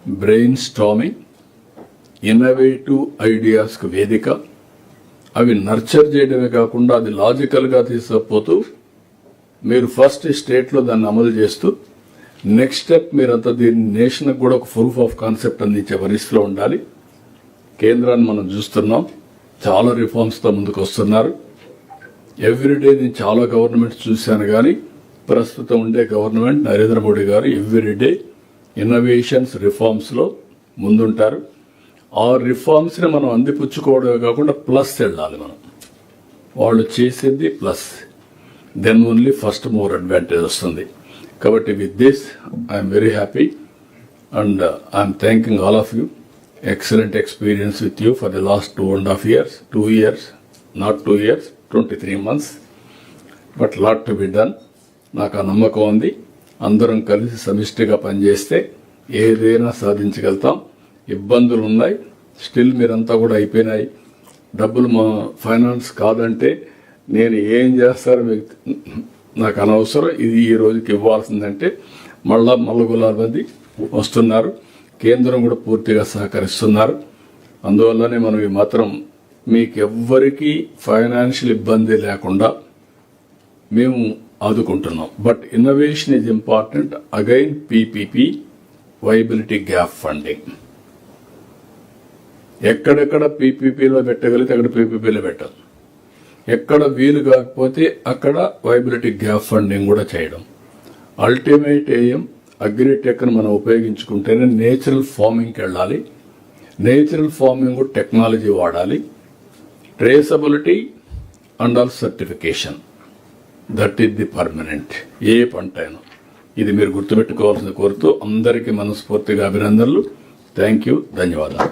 బ్రెయిన్ స్టామింగ్, ఇన్నోవేటివ్ ఐడియాస్కు వేదిక. అవి నర్చర్ చేయడమే కాకుండా అది లాజికల్గా తీసుకుపోతూ మీరు ఫస్ట్ స్టేట్లో దాన్ని అమలు చేస్తూ నెక్స్ట్ స్టెప్ మీరంతా దీన్ని నేషన్కి కూడా ఒక ప్రూఫ్ ఆఫ్ కాన్సెప్ట్ అందించే పరిస్థితిలో ఉండాలి. కేంద్రాన్ని మనం చూస్తున్నాం, చాలా రిఫార్మ్స్తో ముందుకు వస్తున్నారు. ఎవ్రీడే నేను చాలా గవర్నమెంట్స్ చూశాను, కానీ ప్రస్తుతం ఉండే గవర్నమెంట్ నరేంద్ర మోడీ గారు ఎవ్రీడే ఇన్నోవేషన్స్, రిఫార్మ్స్లో ముందుంటారు. ఆ రిఫార్మ్స్ని మనం అందిపుచ్చుకోవడమే కాకుండా ప్లస్ వెళ్ళాలి. మనం వాళ్ళు చేసింది plus, then only first more advantage వస్తుంది. కాబట్టి with this I'm very happy and I'm thanking all of you. Excellent experience with you for the last 2.5 years, 2 years, not 2 years, 23 months, but lot to be done. నాకు ఆ నమ్మకం ఉంది. అందరం కలిసి సమిష్టిగా పనిచేస్తే ఏదైనా సాధించగలుగుతాం. ఇబ్బందులు ఉన్నాయి, స్టిల్ మీరంతా కూడా అయిపోయినాయి. డబ్బులు మా ఫైనాన్స్ కాదంటే నేను ఏం చేస్తారో మీకు నాకు అనవసరం. ఇది ఈ రోజుకి ఇవ్వాల్సిందంటే మళ్ళా మల్లగులాల మంది వస్తున్నారు. కేంద్రం కూడా పూర్తిగా సహకరిస్తున్నారు. అందువల్లనే మనం ఈ మాత్రం మీకు ఎవ్వరికీ ఫైనాన్షియల్ ఇబ్బంది లేకుండా మేము ఆదుకుంటున్నాం. But innovation is important. Again PPP, viability gap funding. ఎక్కడెక్కడ పీపీపీలో పెట్టగలిగితే అక్కడ పీపీపీలో పెట్టాలి. ఎక్కడ వీలు కాకపోతే అక్కడ వైబిలిటీ గ్యాప్ ఫండింగ్ కూడా చేయడం. అల్టిమేట్ ఎయిమ్ అగ్రిటెక్ను మనం ఉపయోగించుకుంటేనే నేచురల్ ఫార్మింగ్కి వెళ్ళాలి. నేచురల్ ఫార్మింగ్ కూడా టెక్నాలజీ వాడాలి. Traceability and all certification, that is the permanent. ఏ పంట అయినా ఇది మీరు గుర్తుపెట్టుకోవాల్సింది కోరుతూ అందరికీ మనస్ఫూర్తిగా అభినందనలు. థ్యాంక్ యూ, ధన్యవాదాలు.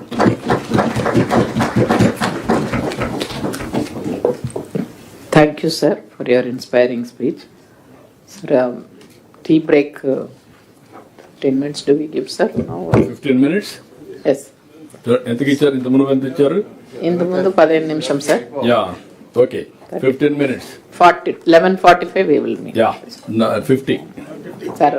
Thank you, sir, for your inspiring speech. Sir, tea break, 10 minutes do we give, sir? No. 15 minutes? Yes. ఎంతకి ఇచ్చారు? ఇంత ముందు ఎంత ఇచ్చారు? ఇంత ముందు 15 నిమిషం, sir. Yeah, okay. 15 minutes. 11:45 we will meet. Yeah, 50. Sir.